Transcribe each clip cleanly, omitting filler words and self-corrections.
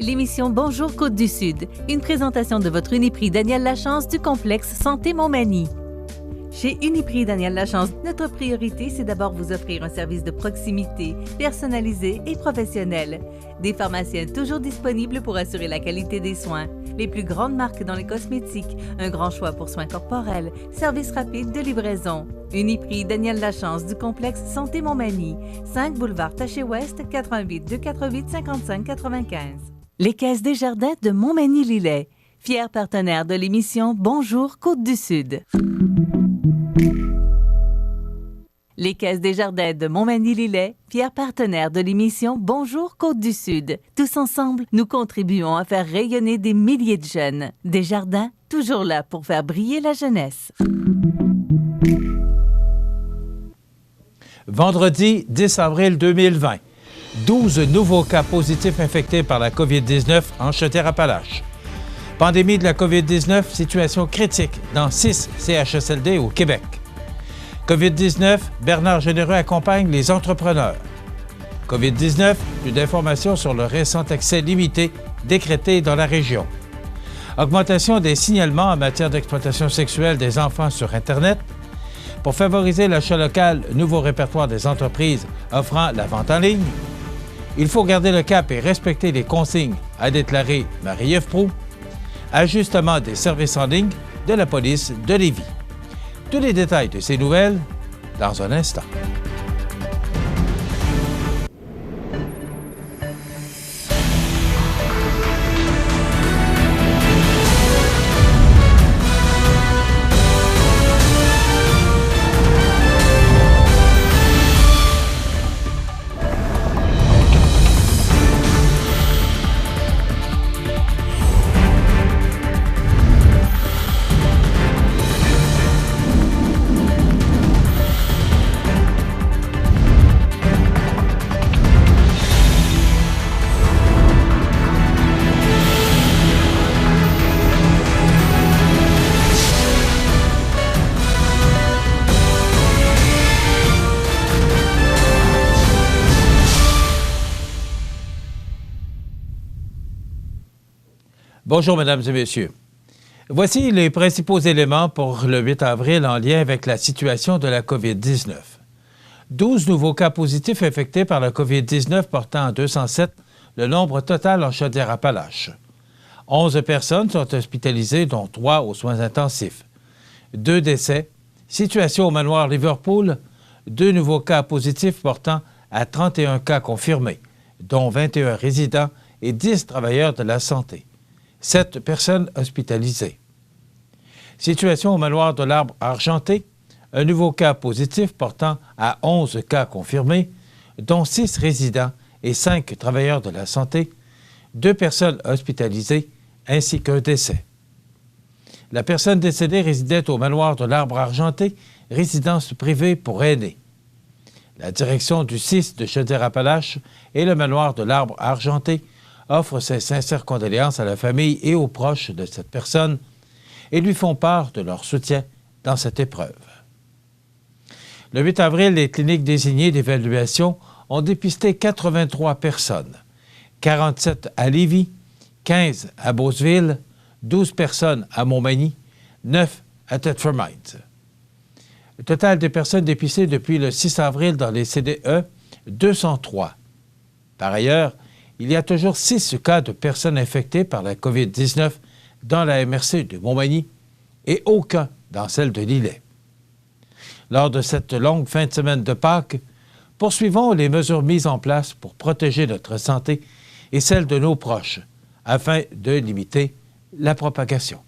L'émission Bonjour Côte-du-Sud, une présentation de votre Uniprix Daniel Lachance du complexe Santé Montmagny. Chez Uniprix Daniel Lachance, notre priorité, c'est d'abord vous offrir un service de proximité, personnalisé et professionnel. Des pharmaciens toujours disponibles pour assurer la qualité des soins. Les plus grandes marques dans les cosmétiques, un grand choix pour soins corporels, service rapide de livraison. Uniprix Daniel Lachance du complexe Santé Montmagny, 5 boulevard Taché-Ouest, 88 248 55 95. Les Caisses Desjardins de Montmagny-Lillet, fiers partenaires de l'émission Bonjour Côte-du-Sud. Les Caisses Desjardins de Montmagny-Lillet, fiers partenaires de l'émission Bonjour Côte-du-Sud. Tous ensemble, nous contribuons à faire rayonner des milliers de jeunes. Desjardins, toujours là pour faire briller la jeunesse. Vendredi 10 avril 2020. 12 nouveaux cas positifs infectés par la COVID-19 en Chaudière-Appalaches. Pandémie de la COVID-19, situation critique dans 6 CHSLD au Québec. COVID-19, Bernard Généreux accompagne les entrepreneurs. COVID-19, plus d'informations sur le récent accès limité décrété dans la région. Augmentation des signalements en matière d'exploitation sexuelle des enfants sur Internet. Pour favoriser l'achat local, nouveau répertoire des entreprises offrant la vente en ligne. Il faut garder le cap et respecter les consignes, a déclaré Marie-Ève Proulx. Ajustement des services en ligne de la police de Lévis. Tous les détails de ces nouvelles dans un instant. Bonjour, mesdames et messieurs. Voici les principaux éléments pour le 8 avril en lien avec la situation de la COVID-19. 12 nouveaux cas positifs infectés par la COVID-19 portant à 207 le nombre total en Chaudière-Appalaches. 11 personnes sont hospitalisées, dont 3 aux soins intensifs. 2 décès. Situation au manoir Liverpool. 2 nouveaux cas positifs portant à 31 cas confirmés, dont 21 résidents et 10 travailleurs de la santé. 7 personnes hospitalisées. Situation au manoir de l'Arbre Argenté, un nouveau cas positif portant à 11 cas confirmés, dont 6 résidents et 5 travailleurs de la santé, 2 personnes hospitalisées ainsi qu'un décès. La personne décédée résidait au manoir de l'Arbre Argenté, résidence privée pour aînés. La direction du CIS de Chaudière-Appalaches et le manoir de l'Arbre Argenté offrent ses sincères condoléances à la famille et aux proches de cette personne et lui font part de leur soutien dans cette épreuve. Le 8 avril, les cliniques désignées d'évaluation ont dépisté 83 personnes, 47 à Lévis, 15 à Beauceville, 12 personnes à Montmagny, 9 à Thetford Mines. Le total des personnes dépistées depuis le 6 avril dans les CDE, 203. Par ailleurs, il y a toujours 6 cas de personnes infectées par la COVID-19 dans la MRC de Montmagny et aucun dans celle de Lillet. Lors de cette longue fin de semaine de Pâques, poursuivons les mesures mises en place pour protéger notre santé et celle de nos proches afin de limiter la propagation.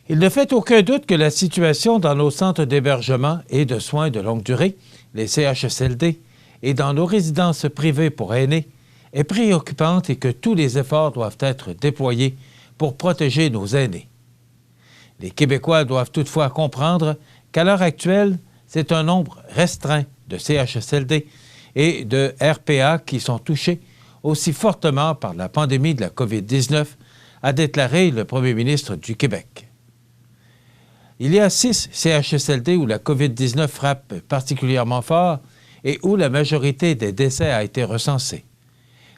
Il ne fait aucun doute que la situation dans nos centres d'hébergement et de soins de longue durée, les CHSLD, et dans nos résidences privées pour aînés est préoccupante et que tous les efforts doivent être déployés pour protéger nos aînés. Les Québécois doivent toutefois comprendre qu'à l'heure actuelle, c'est un nombre restreint de CHSLD et de RPA qui sont touchés aussi fortement par la pandémie de la COVID-19, a déclaré le premier ministre du Québec. Il y a 6 CHSLD où la COVID-19 frappe particulièrement fort et où la majorité des décès a été recensée.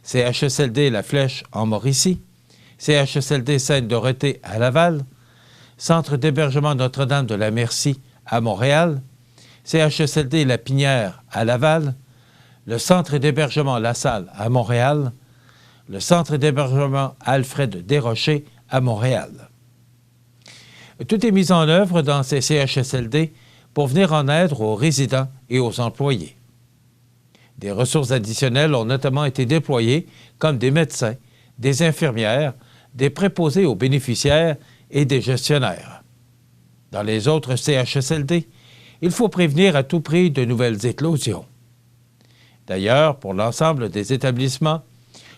CHSLD La Flèche en Mauricie, CHSLD Sainte-Dorothée à Laval, Centre d'hébergement Notre-Dame de la Merci à Montréal, CHSLD La Pinière à Laval, le Centre d'hébergement La Salle à Montréal, le Centre d'hébergement Alfred Desrochers à Montréal. Tout est mis en œuvre dans ces CHSLD pour venir en aide aux résidents et aux employés. Des ressources additionnelles ont notamment été déployées comme des médecins, des infirmières, des préposés aux bénéficiaires et des gestionnaires. Dans les autres CHSLD, il faut prévenir à tout prix de nouvelles éclosions. D'ailleurs, pour l'ensemble des établissements,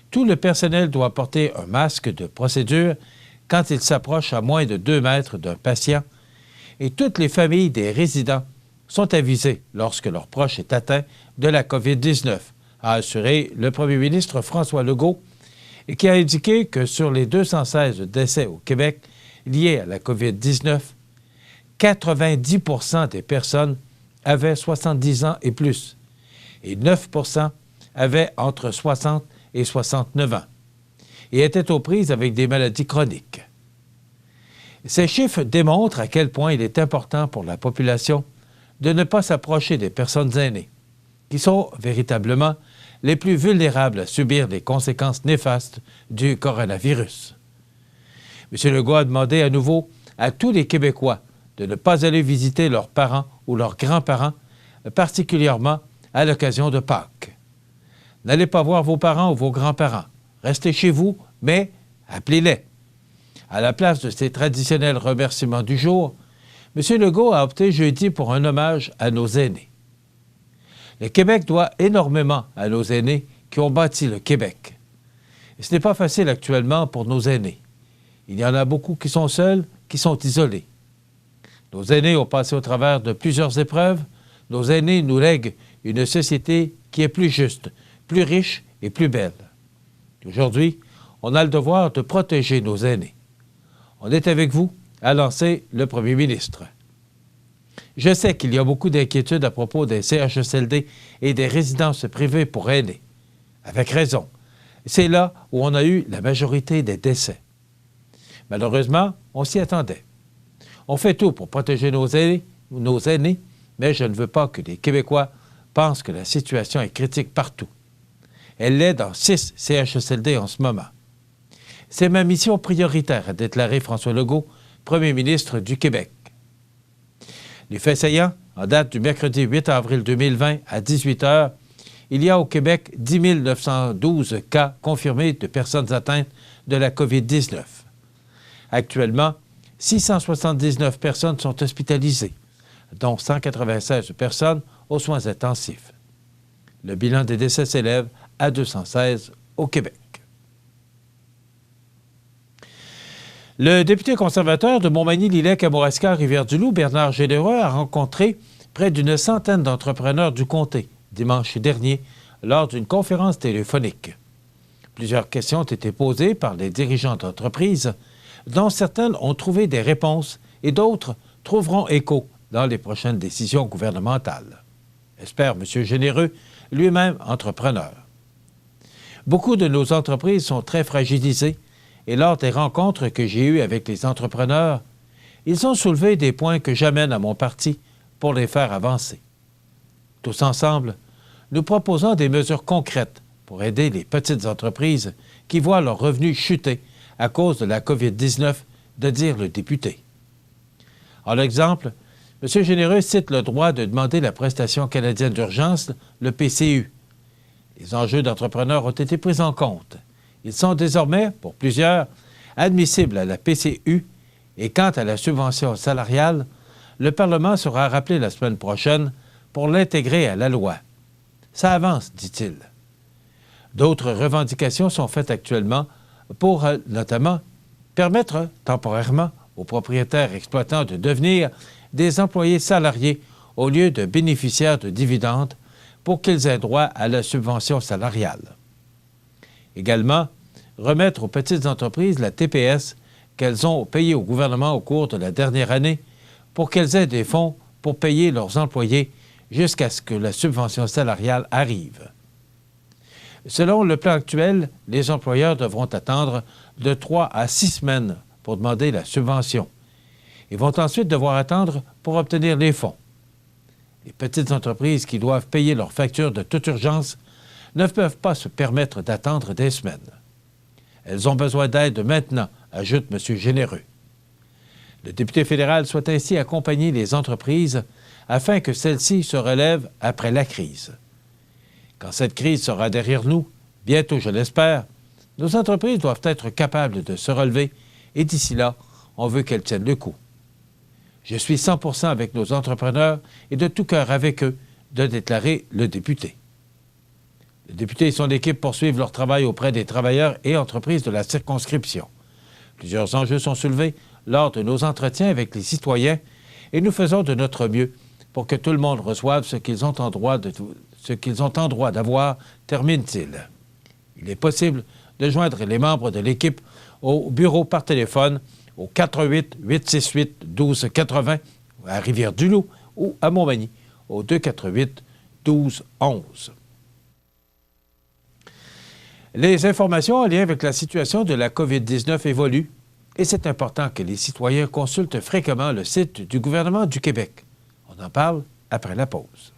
tout le personnel doit porter un masque de procédure quand il s'approche à moins de 2 mètres d'un patient et toutes les familles des résidents sont avisées lorsque leur proche est atteint de la COVID-19, a assuré le premier ministre François Legault, et qui a indiqué que sur les 216 décès au Québec liés à la COVID-19, 90% des personnes avaient 70 ans et plus, et 9% avaient entre 60 et 69 ans, et étaient aux prises avec des maladies chroniques. Ces chiffres démontrent à quel point il est important pour la population de ne pas s'approcher des personnes aînées, qui sont véritablement les plus vulnérables à subir les conséquences néfastes du coronavirus. M. Legault a demandé à nouveau à tous les Québécois de ne pas aller visiter leurs parents ou leurs grands-parents, particulièrement à l'occasion de Pâques. N'allez pas voir vos parents ou vos grands-parents. Restez chez vous, mais appelez-les. À la place de ces traditionnels remerciements du jour, M. Legault a opté jeudi pour un hommage à nos aînés. Le Québec doit énormément à nos aînés qui ont bâti le Québec. Et ce n'est pas facile actuellement pour nos aînés. Il y en a beaucoup qui sont seuls, qui sont isolés. Nos aînés ont passé au travers de plusieurs épreuves. Nos aînés nous lèguent une société qui est plus juste, plus riche et plus belle. Aujourd'hui, on a le devoir de protéger nos aînés. On est avec vous, a lancé le premier ministre. Je sais qu'il y a beaucoup d'inquiétudes à propos des CHSLD et des résidences privées pour aînés. Avec raison. C'est là où on a eu la majorité des décès. Malheureusement, on s'y attendait. On fait tout pour protéger nos aînés, mais je ne veux pas que les Québécois pensent que la situation est critique partout. Elle l'est dans 6 CHSLD en ce moment. C'est ma mission prioritaire, a déclaré François Legault, premier ministre du Québec. Les faits saillants, en date du mercredi 8 avril 2020 à 18 h, il y a au Québec 10 912 cas confirmés de personnes atteintes de la COVID-19. Actuellement, 679 personnes sont hospitalisées, dont 196 personnes aux soins intensifs. Le bilan des décès s'élève à 216 au Québec. Le député conservateur de Montmagny-Lillec-Kamouraska-Rivière-du-Loup, Bernard Généreux, a rencontré près d'une centaine d'entrepreneurs du comté dimanche dernier lors d'une conférence téléphonique. Plusieurs questions ont été posées par les dirigeants d'entreprises, dont certaines ont trouvé des réponses et d'autres trouveront écho dans les prochaines décisions gouvernementales. Espère M. Généreux, lui-même entrepreneur. Beaucoup de nos entreprises sont très fragilisées et lors des rencontres que j'ai eues avec les entrepreneurs, ils ont soulevé des points que j'amène à mon parti pour les faire avancer. Tous ensemble, nous proposons des mesures concrètes pour aider les petites entreprises qui voient leurs revenus chuter à cause de la COVID-19, de dire le député. En exemple, M. Généreux cite le droit de demander la prestation canadienne d'urgence, le PCU. Les enjeux d'entrepreneurs ont été pris en compte. Ils sont désormais, pour plusieurs, admissibles à la PCU et quant à la subvention salariale, le Parlement sera rappelé la semaine prochaine pour l'intégrer à la loi. Ça avance, dit-il. D'autres revendications sont faites actuellement pour, notamment, permettre temporairement aux propriétaires exploitants de devenir des employés salariés au lieu de bénéficiaires de dividendes pour qu'ils aient droit à la subvention salariale. Également, remettre aux petites entreprises la TPS qu'elles ont payée au gouvernement au cours de la dernière année pour qu'elles aient des fonds pour payer leurs employés jusqu'à ce que la subvention salariale arrive. Selon le plan actuel, les employeurs devront attendre de 3 à 6 semaines pour demander la subvention. Ils vont ensuite devoir attendre pour obtenir les fonds. Les petites entreprises qui doivent payer leurs factures de toute urgence ne peuvent pas se permettre d'attendre des semaines. Elles ont besoin d'aide maintenant, ajoute M. Généreux. Le député fédéral souhaite ainsi accompagner les entreprises afin que celles-ci se relèvent après la crise. Quand cette crise sera derrière nous, bientôt je l'espère, nos entreprises doivent être capables de se relever et d'ici là, on veut qu'elles tiennent le coup. Je suis 100% avec nos entrepreneurs et de tout cœur avec eux, de déclarer le député. Le député et son équipe poursuivent leur travail auprès des travailleurs et entreprises de la circonscription. Plusieurs enjeux sont soulevés lors de nos entretiens avec les citoyens et nous faisons de notre mieux pour que tout le monde reçoive ce qu'ils ont en droit d'avoir, termine-t-il. Il est possible de joindre les membres de l'équipe au bureau par téléphone au 418-868-1280 à Rivière-du-Loup ou à Montmagny au 248-1211. Les informations en lien avec la situation de la COVID-19 évoluent et c'est important que les citoyens consultent fréquemment le site du gouvernement du Québec. On en parle après la pause.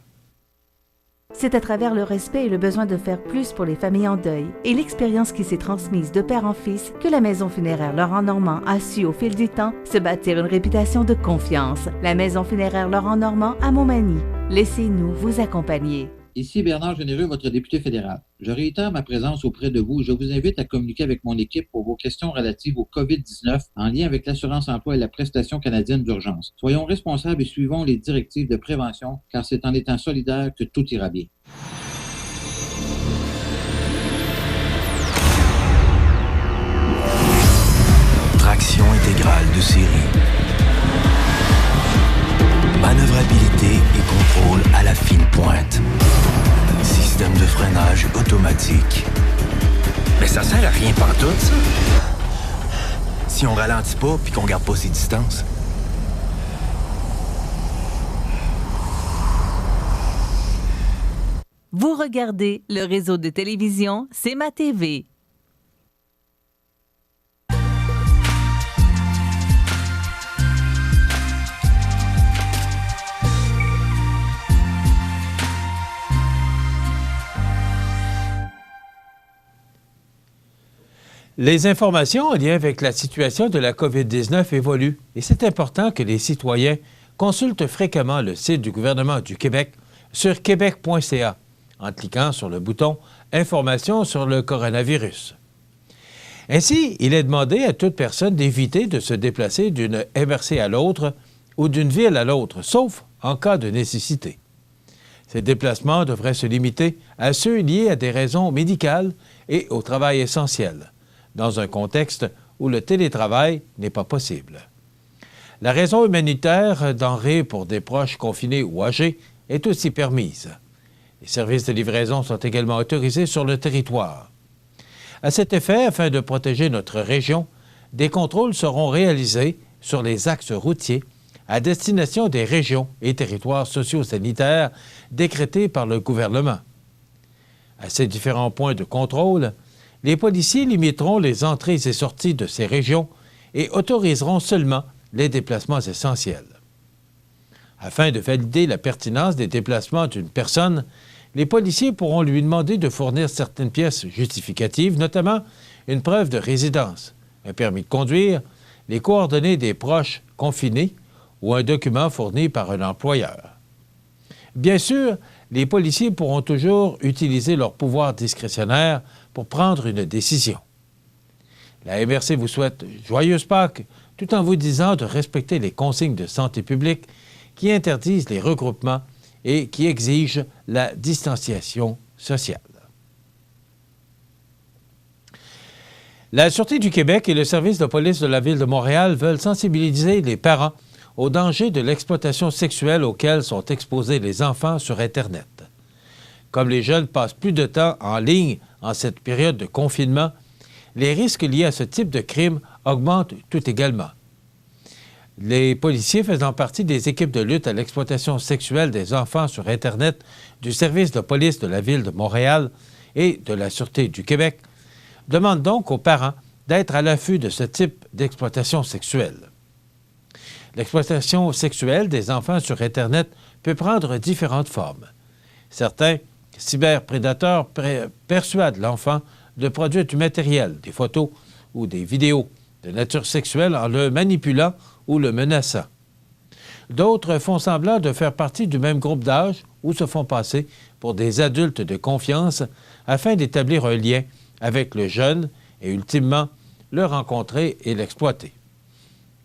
C'est à travers le respect et le besoin de faire plus pour les familles en deuil et l'expérience qui s'est transmise de père en fils que la Maison funéraire Laurent-Normand a su au fil du temps se bâtir une réputation de confiance. La Maison funéraire Laurent-Normand à Montmagny. Laissez-nous vous accompagner. Ici Bernard Généreux, votre député fédéral. Je réitère ma présence auprès de vous. Je vous invite à communiquer avec mon équipe pour vos questions relatives au COVID-19 en lien avec l'assurance-emploi et la prestation canadienne d'urgence. Soyons responsables et suivons les directives de prévention, car c'est en étant solidaires que tout ira bien. Traction intégrale de série. Manœuvrabilité et contrôle à la fine pointe. Système de freinage automatique. Mais ça sert à rien pantoute, ça. Si on ralentit pas puis qu'on garde pas ses distances. Vous regardez le réseau de télévision C'est ma TV. Les informations en lien avec la situation de la COVID-19 évoluent et c'est important que les citoyens consultent fréquemment le site du gouvernement du Québec sur québec.ca en cliquant sur le bouton « Informations sur le coronavirus ». Ainsi, il est demandé à toute personne d'éviter de se déplacer d'une MRC à l'autre ou d'une ville à l'autre, sauf en cas de nécessité. Ces déplacements devraient se limiter à ceux liés à des raisons médicales et au travail essentiel, dans un contexte où le télétravail n'est pas possible. La raison humanitaire, denrées pour des proches confinés ou âgés, est aussi permise. Les services de livraison sont également autorisés sur le territoire. À cet effet, afin de protéger notre région, des contrôles seront réalisés sur les axes routiers à destination des régions et territoires socio-sanitaires décrétés par le gouvernement. À ces différents points de contrôle, les policiers limiteront les entrées et sorties de ces régions et autoriseront seulement les déplacements essentiels. Afin de valider la pertinence des déplacements d'une personne, les policiers pourront lui demander de fournir certaines pièces justificatives, notamment une preuve de résidence, un permis de conduire, les coordonnées des proches confinés ou un document fourni par un employeur. Bien sûr, les policiers pourront toujours utiliser leur pouvoir discrétionnaire pour prendre une décision. La MRC vous souhaite joyeuse Pâques, tout en vous disant de respecter les consignes de santé publique qui interdisent les regroupements et qui exigent la distanciation sociale. La Sûreté du Québec et le service de police de la Ville de Montréal veulent sensibiliser les parents au danger de l'exploitation sexuelle auquel sont exposés les enfants sur Internet. Comme les jeunes passent plus de temps en ligne en cette période de confinement, les risques liés à ce type de crime augmentent tout également. Les policiers faisant partie des équipes de lutte à l'exploitation sexuelle des enfants sur Internet du service de police de la Ville de Montréal et de la Sûreté du Québec demandent donc aux parents d'être à l'affût de ce type d'exploitation sexuelle. L'exploitation sexuelle des enfants sur Internet peut prendre différentes formes. Certains cyberprédateurs persuadent l'enfant de produire du matériel, des photos ou des vidéos de nature sexuelle en le manipulant ou le menaçant. D'autres font semblant de faire partie du même groupe d'âge ou se font passer pour des adultes de confiance afin d'établir un lien avec le jeune et ultimement le rencontrer et l'exploiter.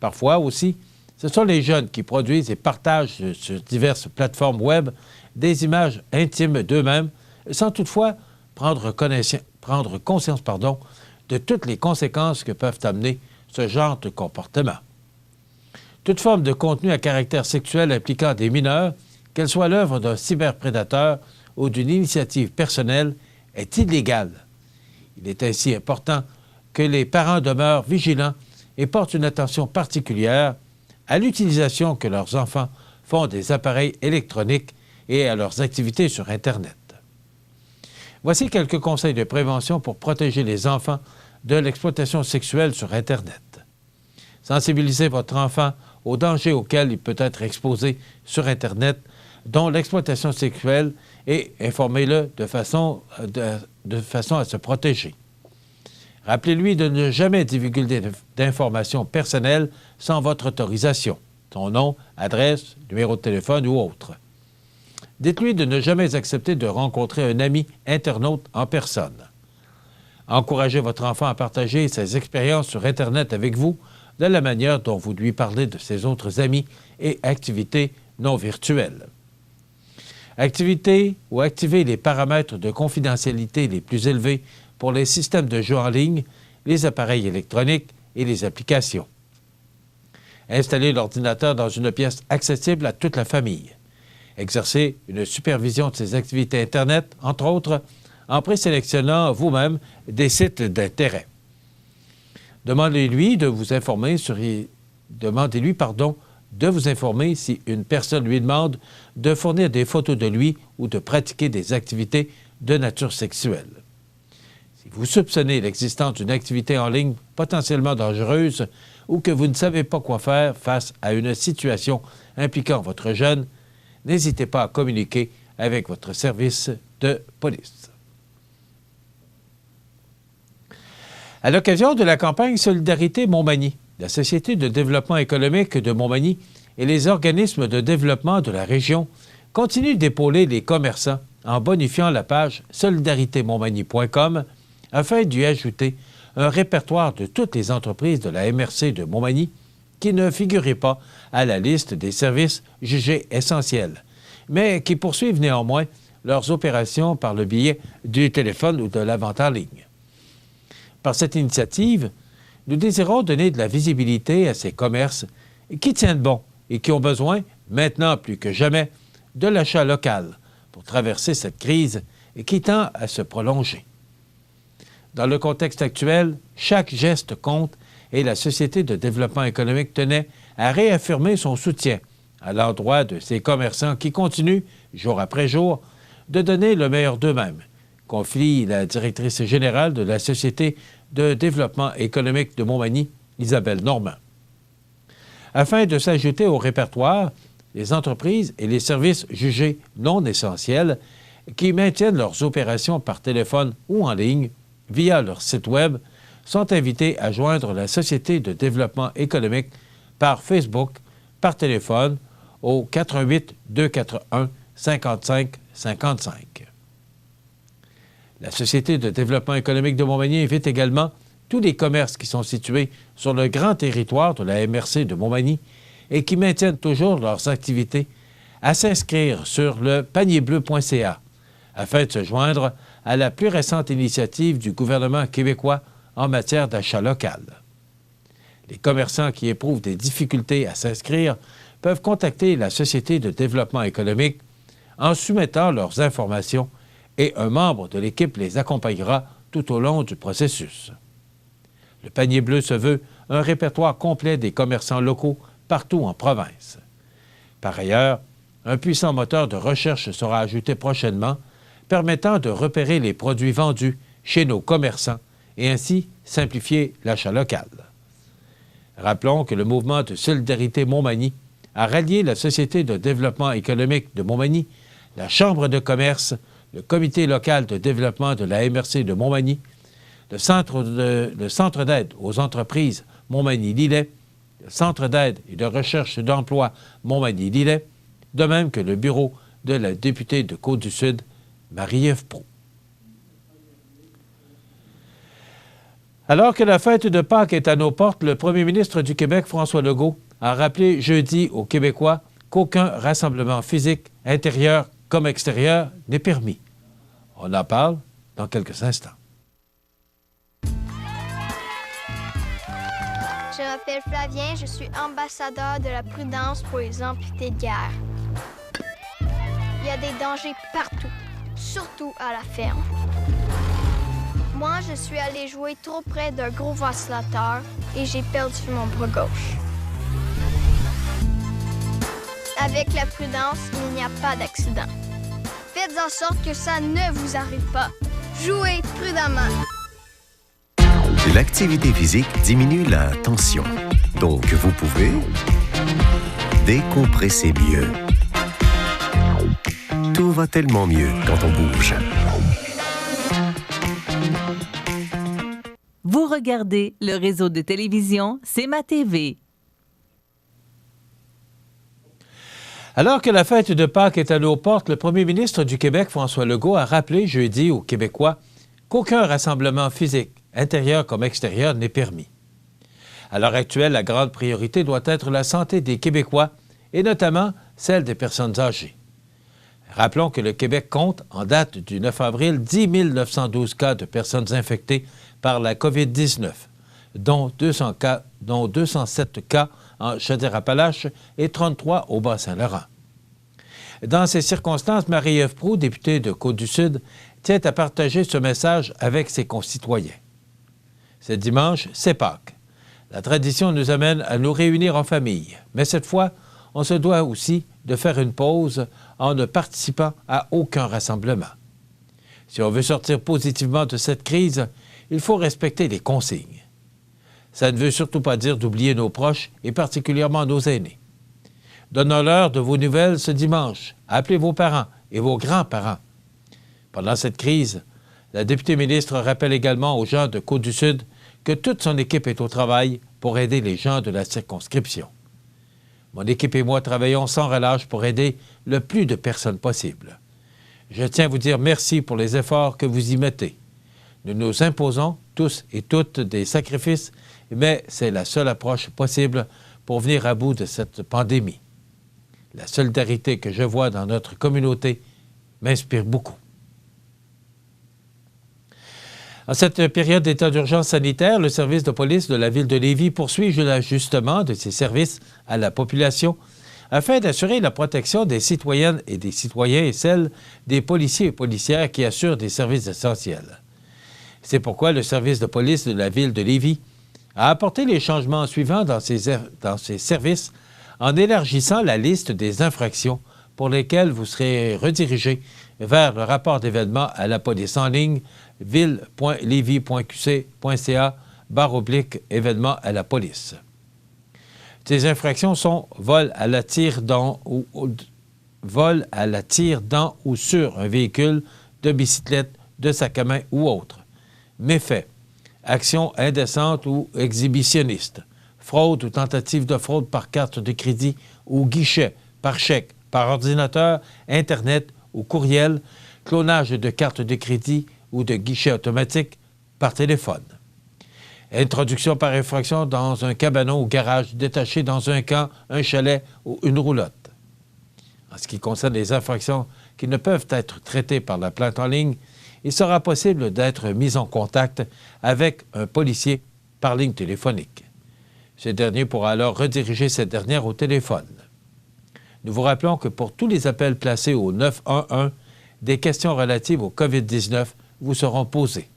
Parfois aussi, ce sont les jeunes qui produisent et partagent sur diverses plateformes web des images intimes d'eux-mêmes sans toutefois prendre conscience de toutes les conséquences que peuvent amener ce genre de comportement. Toute forme de contenu à caractère sexuel impliquant des mineurs, qu'elle soit l'œuvre d'un cyberprédateur ou d'une initiative personnelle, est illégale. Il est ainsi important que les parents demeurent vigilants et portent une attention particulière à l'utilisation que leurs enfants font des appareils électroniques et à leurs activités sur Internet. Voici quelques conseils de prévention pour protéger les enfants de l'exploitation sexuelle sur Internet. Sensibilisez votre enfant aux dangers auxquels il peut être exposé sur Internet, dont l'exploitation sexuelle, et informez-le de façon à se protéger. Rappelez-lui de ne jamais divulguer d'informations personnelles sans votre autorisation, son nom, adresse, numéro de téléphone ou autre. Dites-lui de ne jamais accepter de rencontrer un ami internaute en personne. Encouragez votre enfant à partager ses expériences sur Internet avec vous de la manière dont vous lui parlez de ses autres amis et activités non virtuelles. Activez les paramètres de confidentialité les plus élevés pour les systèmes de jeux en ligne, les appareils électroniques et les applications. Installez l'ordinateur dans une pièce accessible à toute la famille. Exercez une supervision de ses activités Internet, entre autres, en présélectionnant vous-même des sites d'intérêt. Demandez-lui de vous informer si une personne lui demande de fournir des photos de lui ou de pratiquer des activités de nature sexuelle. Si vous soupçonnez l'existence d'une activité en ligne potentiellement dangereuse ou que vous ne savez pas quoi faire face à une situation impliquant votre jeune, n'hésitez pas à communiquer avec votre service de police. À l'occasion de la campagne Solidarité Montmagny, la Société de développement économique de Montmagny et les organismes de développement de la région continuent d'épauler les commerçants en bonifiant la page solidaritémontmagny.com afin d'y ajouter un répertoire de toutes les entreprises de la MRC de Montmagny qui ne figuraient pas à la liste des services jugés essentiels, mais qui poursuivent néanmoins leurs opérations par le biais du téléphone ou de la vente en ligne. Par cette initiative, nous désirons donner de la visibilité à ces commerces qui tiennent bon et qui ont besoin, maintenant plus que jamais, de l'achat local pour traverser cette crise qui tend à se prolonger. Dans le contexte actuel, chaque geste compte et la Société de développement économique tenait à réaffirmer son soutien à l'endroit de ces commerçants qui continuent, jour après jour, de donner le meilleur d'eux-mêmes, confie la directrice générale de la Société de développement économique de Montmagny, Isabelle Normand. Afin de s'ajouter au répertoire, les entreprises et les services jugés non essentiels qui maintiennent leurs opérations par téléphone ou en ligne via leur site Web sont invités à joindre la Société de développement économique par Facebook, par téléphone au 88 241 55 55. La Société de développement économique de Montmagny invite également tous les commerces qui sont situés sur le grand territoire de la MRC de Montmagny et qui maintiennent toujours leurs activités à s'inscrire sur le panierbleu.ca afin de se joindre à la plus récente initiative du gouvernement québécois en matière d'achat local. Les commerçants qui éprouvent des difficultés à s'inscrire peuvent contacter la Société de développement économique en soumettant leurs informations et un membre de l'équipe les accompagnera tout au long du processus. Le panier bleu se veut un répertoire complet des commerçants locaux partout en province. Par ailleurs, un puissant moteur de recherche sera ajouté prochainement, permettant de repérer les produits vendus chez nos commerçants et ainsi simplifier l'achat local. Rappelons que le mouvement de solidarité Montmagny a rallié la Société de développement économique de Montmagny, la Chambre de commerce, le Comité local de développement de la MRC de Montmagny, le Centre d'aide aux entreprises Montmagny-Lillet, le Centre d'aide et de recherche d'emploi Montmagny-Lillet, de même que le bureau de la députée de Côte-du-Sud, Marie-Ève Proulx. Alors que la fête de Pâques est à nos portes, le premier ministre du Québec, François Legault, a rappelé jeudi aux Québécois qu'aucun rassemblement physique, intérieur comme extérieur, n'est permis. On en parle dans quelques instants. Je m'appelle Flavien, je suis ambassadeur de la prudence pour les amputés de guerre. Il y a des dangers partout, surtout à la ferme. Moi, je suis allé jouer trop près d'un gros vacillateur et j'ai perdu mon bras gauche. Avec la prudence, il n'y a pas d'accident. Faites en sorte que ça ne vous arrive pas. Jouez prudemment. L'activité physique diminue la tension. Donc, vous pouvez décompresser mieux. Tout va tellement mieux quand on bouge. Vous regardez le réseau de télévision C'est ma TV. Alors que la fête de Pâques est à nos portes, le premier ministre du Québec, François Legault, a rappelé jeudi aux Québécois qu'aucun rassemblement physique, intérieur comme extérieur, n'est permis. À l'heure actuelle, la grande priorité doit être la santé des Québécois et notamment celle des personnes âgées. Rappelons que le Québec compte, en date du 9 avril, 10 912 cas de personnes infectées par la COVID-19, dont 207 cas en Chaudière-Appalaches et 33 au Bas-Saint-Laurent. Dans ces circonstances, Marie-Ève Proulx, députée de Côte-du-Sud, tient à partager ce message avec ses concitoyens. Ce dimanche, c'est Pâques. La tradition nous amène à nous réunir en famille, mais cette fois, on se doit aussi de faire une pause en ne participant à aucun rassemblement. Si on veut sortir positivement de cette crise, il faut respecter les consignes. Ça ne veut surtout pas dire d'oublier nos proches et particulièrement nos aînés. Donnons-leur de vos nouvelles ce dimanche. Appelez vos parents et vos grands-parents. Pendant cette crise, la députée ministre rappelle également aux gens de Côte-du-Sud que toute son équipe est au travail pour aider les gens de la circonscription. Mon équipe et moi travaillons sans relâche pour aider le plus de personnes possible. Je tiens à vous dire merci pour les efforts que vous y mettez. Nous nous imposons tous et toutes des sacrifices, mais c'est la seule approche possible pour venir à bout de cette pandémie. La solidarité que je vois dans notre communauté m'inspire beaucoup. En cette période d'état d'urgence sanitaire, le service de police de la ville de Lévis poursuit l'ajustement de ses services à la population afin d'assurer la protection des citoyennes et des citoyens et celle des policiers et policières qui assurent des services essentiels. C'est pourquoi le service de police de la ville de Lévis a apporté les changements suivants dans ses services en élargissant la liste des infractions pour lesquelles vous serez redirigé vers le rapport d'événement à la police en ligne ville.levy.qc.ca/événement à la police. Ces infractions sont vol à la tire dans ou sur un véhicule, de bicyclette, de sac à main ou autre. Méfaits, actions indécentes ou exhibitionnistes, fraude ou tentative de fraude par carte de crédit ou guichet, par chèque, par ordinateur, Internet ou courriel, clonage de carte de crédit ou de guichet automatique par téléphone. Introduction par infraction dans un cabanon ou garage détaché dans un camp, un chalet ou une roulotte. En ce qui concerne les infractions qui ne peuvent être traitées par la plainte en ligne, il sera possible d'être mis en contact avec un policier par ligne téléphonique. Ce dernier pourra alors rediriger cette dernière au téléphone. Nous vous rappelons que pour tous les appels placés au 911, des questions relatives au COVID-19 vous seront posées.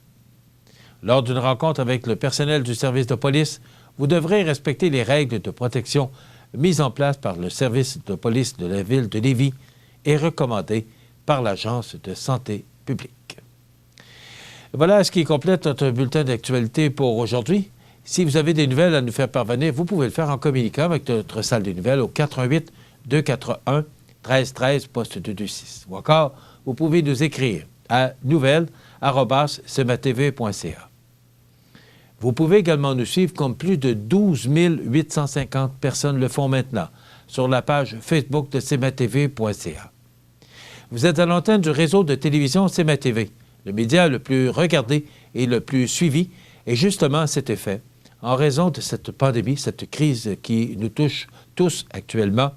Lors d'une rencontre avec le personnel du service de police, vous devrez respecter les règles de protection mise en place par le service de police de la ville de Lévis et recommandée par l'Agence de santé publique. Voilà ce qui complète notre bulletin d'actualité pour aujourd'hui. Si vous avez des nouvelles à nous faire parvenir, vous pouvez le faire en communiquant avec notre salle des nouvelles au 418-241-1313, poste 226. Ou encore, vous pouvez nous écrire à nouvelles@cmatv.ca. Vous pouvez également nous suivre comme plus de 12 850 personnes le font maintenant sur la page Facebook de cmatv.ca. Vous êtes à l'antenne du réseau de télévision CMA-TV, le média le plus regardé et le plus suivi, et justement à cet effet, en raison de cette pandémie, cette crise qui nous touche tous actuellement,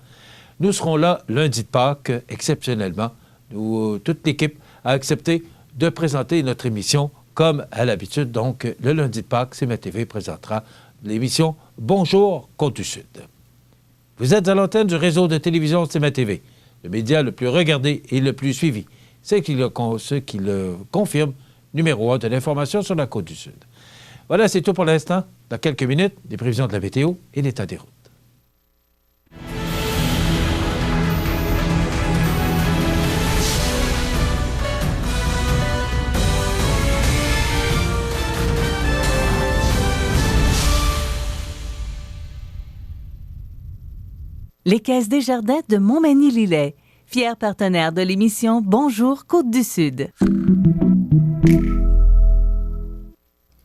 nous serons là lundi de Pâques, exceptionnellement, où toute l'équipe a accepté de présenter notre émission comme à l'habitude. Donc, le lundi de Pâques, CMA-TV présentera l'émission Bonjour Côte-du-Sud. Vous êtes à l'antenne du réseau de télévision CMA-TV, le média le plus regardé et le plus suivi. C'est ce qui le confirme, numéro 1 de l'information sur la Côte-du-Sud. Voilà, c'est tout pour l'instant. Dans quelques minutes, les prévisions de la météo et l'état des routes. Les Caisses Desjardins de Montmagny-Lillet, fiers partenaires de l'émission Bonjour Côte-du-Sud.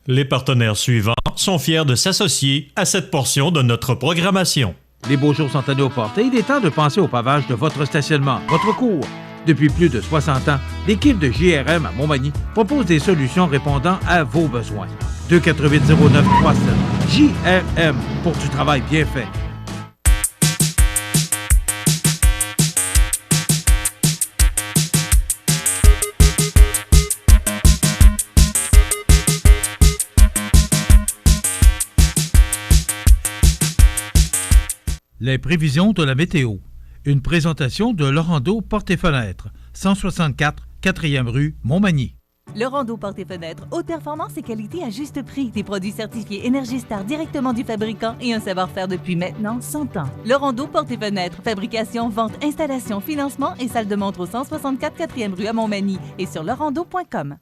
Les partenaires suivants sont fiers de s'associer à cette portion de notre programmation. Les beaux jours sont à nos portes et il est temps de penser au pavage de votre stationnement, votre cour. Depuis plus de 60 ans, l'équipe de JRM à Montmagny propose des solutions répondant à vos besoins. 248-0937. JRM pour du travail bien fait. Les prévisions de la météo. Une présentation de Laurando Portes et Fenêtres, 164 4e rue Montmagny. Laurando Portes et Fenêtres, haute performance et qualité à juste prix. Des produits certifiés Énergie-Star directement du fabricant et un savoir-faire depuis maintenant 100 ans. Laurando Portes et Fenêtres, fabrication, vente, installation, financement et salle de montre au 164 4e rue à Montmagny et sur laurando.com.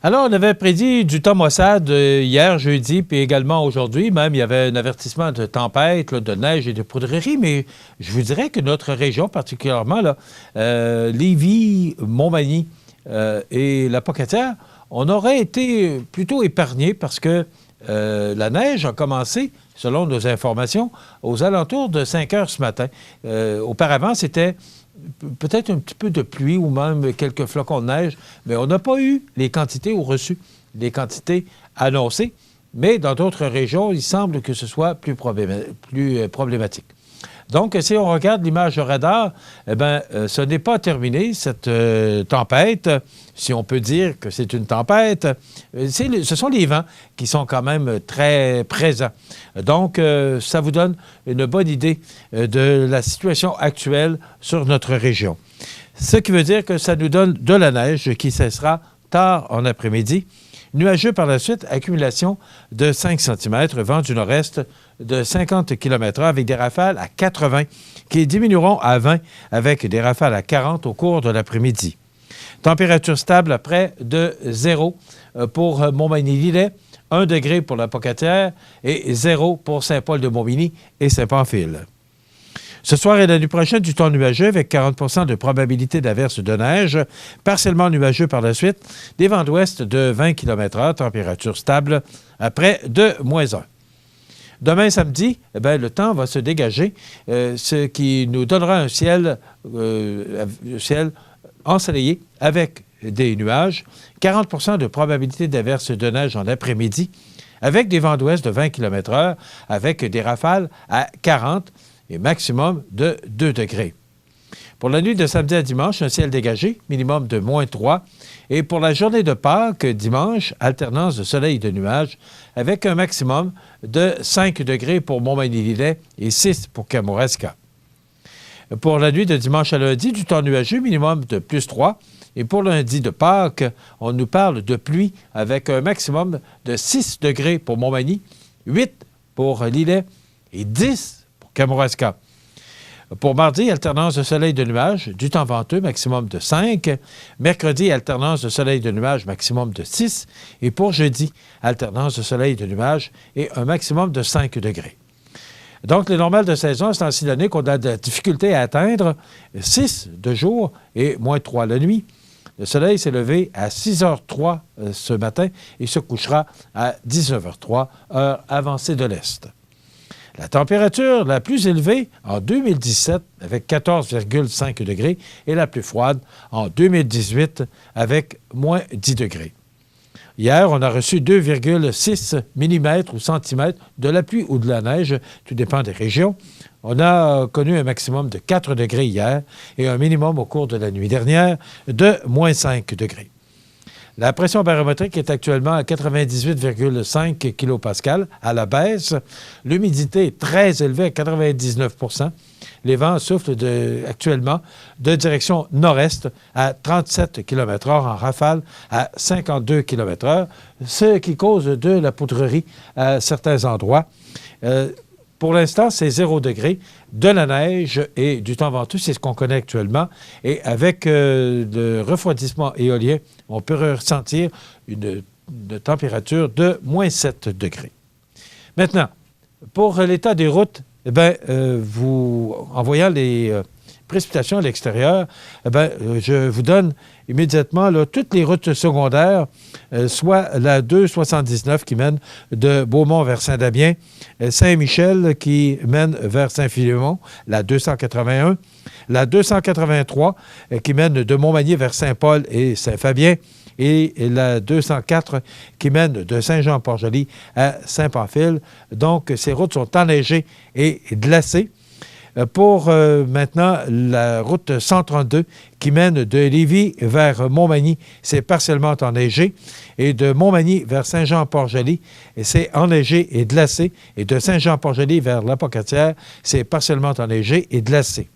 Alors, on avait prédit du temps maussade hier, jeudi, puis également aujourd'hui. Même, il y avait un avertissement de tempête, là, de neige et de poudrerie, mais je vous dirais que notre région, particulièrement, là, Lévis, Montmagny et la Pocatière, on aurait été plutôt épargnés parce que la neige a commencé, selon nos informations, aux alentours de 5 heures ce matin. Auparavant, c'était peut-être un petit peu de pluie ou même quelques flocons de neige, mais on n'a pas eu les quantités ou reçu les quantités annoncées. Mais dans d'autres régions, il semble que ce soit plus problématique. Donc, si on regarde l'image radar, eh bien, ce n'est pas terminé, cette tempête, si on peut dire que c'est une tempête. Ce sont les vents qui sont quand même très présents. Donc, ça vous donne une bonne idée de la situation actuelle sur notre région. Ce qui veut dire que ça nous donne de la neige qui cessera tard en après-midi. Nuageux par la suite, accumulation de 5 cm, vent du nord-est de 50 km/h avec des rafales à 80 qui diminueront à 20 avec des rafales à 40 au cours de l'après-midi. Température stable à près de 0 pour Montmagny-Lillet, 1 degré pour la Pocatière et 0 pour Saint-Paul-de-Montmagny et Saint-Pamphile. Ce soir et la nuit prochaine, du temps nuageux avec 40 % de probabilité d'averse de neige, partiellement nuageux par la suite, des vents d'ouest de 20 km/h, température stable à près de -1. Demain, samedi, eh bien, le temps va se dégager, ce qui nous donnera un ciel ensoleillé avec des nuages, 40 % de probabilité d'averse de neige en après-midi, avec des vents d'ouest de 20 km/h, avec des rafales à 40 et maximum de 2 degrés. Pour la nuit de samedi à dimanche, un ciel dégagé, minimum de -3. Et pour la journée de Pâques, dimanche, alternance de soleil et de nuages, avec un maximum de 5 degrés pour Montmagny-Lillet et 6 pour Kamouraska. Pour la nuit de dimanche à lundi, du temps nuageux, minimum de +3. Et pour lundi de Pâques, on nous parle de pluie avec un maximum de 6 degrés pour Montmagny 8 pour Lillet et 10 pour Kamouraska. Pour mardi, alternance de soleil et de nuages, du temps venteux, maximum de 5. Mercredi, alternance de soleil et de nuages, maximum de 6. Et pour jeudi, alternance de soleil et de nuages et un maximum de 5 degrés. Donc, les normales de saison, c'est ainsi l'année qu'on a de la difficulté à atteindre 6 de jour et moins 3 la nuit. Le soleil s'est levé à 6h03 ce matin et se couchera à 19h03, heure avancée de l'Est. La température la plus élevée en 2017 avec 14,5 degrés et la plus froide en 2018 avec moins 10 degrés. Hier, on a reçu 2,6 mm ou centimètres de la pluie ou de la neige, tout dépend des régions. On a connu un maximum de 4 degrés hier et un minimum au cours de la nuit dernière de moins 5 degrés. La pression barométrique est actuellement à 98,5 kPa à la baisse. L'humidité est très élevée à 99 %. Les vents soufflent actuellement de direction nord-est à 37 km/h en rafale à 52 km/h, ce qui cause de la poudrerie à certains endroits. Pour l'instant, c'est 0 degré, de la neige et du temps venteux, c'est ce qu'on connaît actuellement. Et avec le refroidissement éolien, on peut ressentir une température de moins 7 degrés. Maintenant, pour l'état des routes, en voyant les précipitations à l'extérieur, je vous donne immédiatement toutes les routes secondaires, soit la 279 qui mène de Beaumont vers Saint-Damien, Saint-Michel qui mène vers Saint-Philémon, la 281, la 283 qui mène de Montmagny vers Saint-Paul et Saint-Fabien, et la 204 qui mène de Saint-Jean-Port-Joli à Saint-Pamphile. Donc, ces routes sont enneigées et glacées. Pour maintenant, la route 132 qui mène de Lévis vers Montmagny, c'est partiellement enneigé. Et de Montmagny vers Saint-Jean-Port-Joli, c'est enneigé et glacé. Et de Saint-Jean-Port-Joli vers La Pocatière, c'est partiellement enneigé et glacé.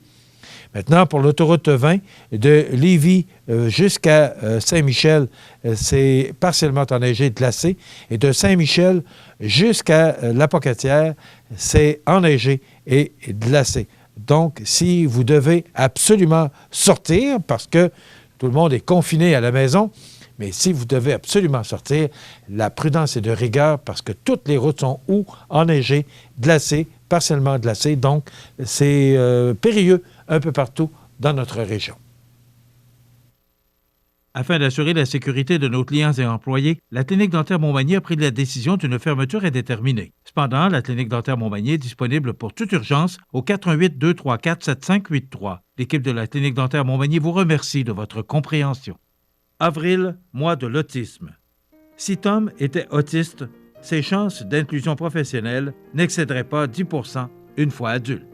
Maintenant, pour l'autoroute 20, de Lévis jusqu'à Saint-Michel, c'est partiellement enneigé et glacé. Et de Saint-Michel jusqu'à La Pocatière, c'est enneigé et glacé. Donc, si vous devez absolument sortir, parce que tout le monde est confiné à la maison, mais si vous devez absolument sortir, la prudence est de rigueur parce que toutes les routes sont enneigées, glacées, partiellement glacées. Donc, c'est périlleux un peu partout dans notre région. Afin d'assurer la sécurité de nos clients et employés, la Clinique dentaire Montmagny a pris la décision d'une fermeture indéterminée. Cependant, la Clinique dentaire Montmagny est disponible pour toute urgence au 418-234-7583. L'équipe de la Clinique dentaire Montmagny vous remercie de votre compréhension. Avril, mois de l'autisme. Si Tom était autiste, ses chances d'inclusion professionnelle n'excéderaient pas 10 % une fois adulte.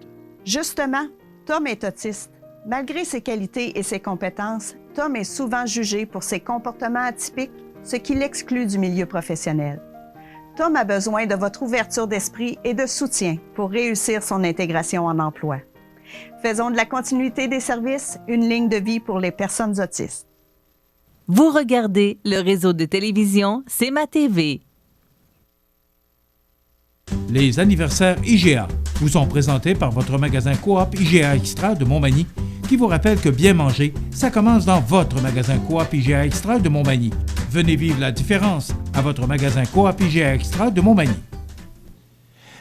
Justement, Tom est autiste. Malgré ses qualités et ses compétences, Tom est souvent jugé pour ses comportements atypiques, ce qui l'exclut du milieu professionnel. Tom a besoin de votre ouverture d'esprit et de soutien pour réussir son intégration en emploi. Faisons de la continuité des services une ligne de vie pour les personnes autistes. Vous regardez le réseau de télévision C'est ma TV. Les anniversaires IGA vous sont présentés par votre magasin Coop IGA Extra de Montmagny, qui vous rappelle que bien manger, ça commence dans votre magasin Coop IGA Extra de Montmagny. Venez vivre la différence à votre magasin Coop IGA Extra de Montmagny.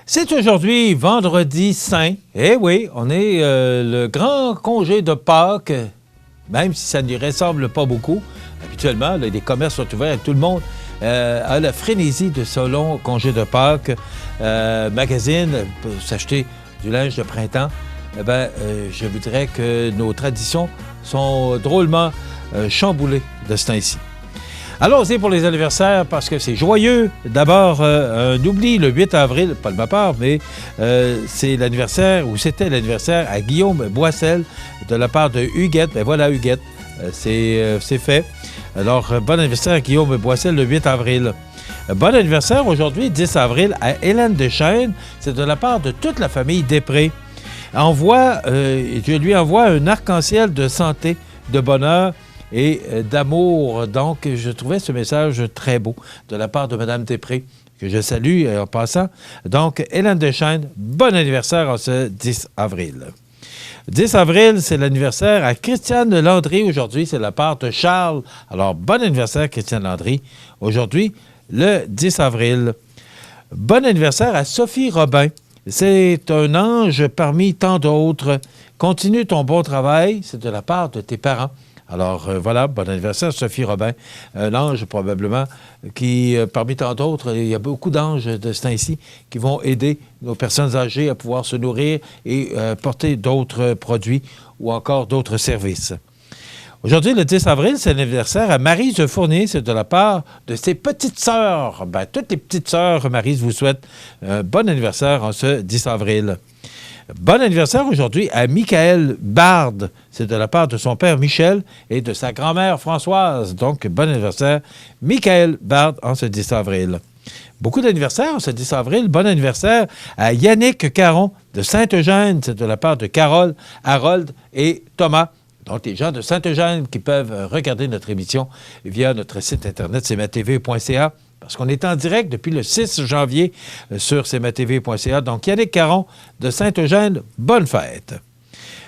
C'est aujourd'hui vendredi saint. Eh oui, on est le grand congé de Pâques, même si ça ne lui ressemble pas beaucoup. Habituellement, les commerces sont ouverts et tout le monde a la frénésie de ce long congé de Pâques. Magazine, pour s'acheter du linge de printemps. Je voudrais que nos traditions sont drôlement chamboulées de ce temps-ci. Allons-y pour les anniversaires parce que c'est joyeux. D'abord, un oubli le 8 avril, pas de ma part, mais c'est l'anniversaire, ou c'était l'anniversaire à Guillaume Boissel de la part de Huguette. Ben voilà, Huguette, c'est fait. Alors, bon anniversaire à Guillaume Boissel le 8 avril. Bon anniversaire aujourd'hui, 10 avril, à Hélène Deschênes. C'est de la part de toute la famille Després. Je lui envoie un arc-en-ciel de santé, de bonheur et d'amour. Donc, je trouvais ce message très beau de la part de Mme Després que je salue en passant. Donc, Hélène Deschênes, bon anniversaire en ce 10 avril. 10 avril, c'est l'anniversaire à Christiane Landry. Aujourd'hui, c'est de la part de Charles. Alors, bon anniversaire, Christiane Landry. Aujourd'hui, le 10 avril. Bon anniversaire à Sophie Robin. C'est un ange parmi tant d'autres. Continue ton bon travail. C'est de la part de tes parents. Alors, voilà, bon anniversaire, Sophie Robin. Un ange, probablement, qui, parmi tant d'autres, il y a beaucoup d'anges de ce temps-ci qui vont aider nos personnes âgées à pouvoir se nourrir et porter d'autres produits ou encore d'autres services. Aujourd'hui, le 10 avril, c'est l'anniversaire à Maryse Fournier. C'est de la part de ses petites sœurs. Bien, toutes les petites sœurs, Maryse vous souhaite un bon anniversaire en ce 10 avril. Bon anniversaire aujourd'hui à Michael Bard. C'est de la part de son père Michel et de sa grand-mère Françoise. Donc, bon anniversaire, Michael Bard, en ce 10 avril. Beaucoup d'anniversaires en ce 10 avril. Bon anniversaire à Yannick Caron de Saint-Eugène. C'est de la part de Carole, Harold et Thomas. Donc, les gens de Saint-Eugène qui peuvent regarder notre émission via notre site internet, cmatv.ca. Parce qu'on est en direct depuis le 6 janvier sur cmatv.ca. Donc, Yannick Caron de Saint-Eugène, bonne fête.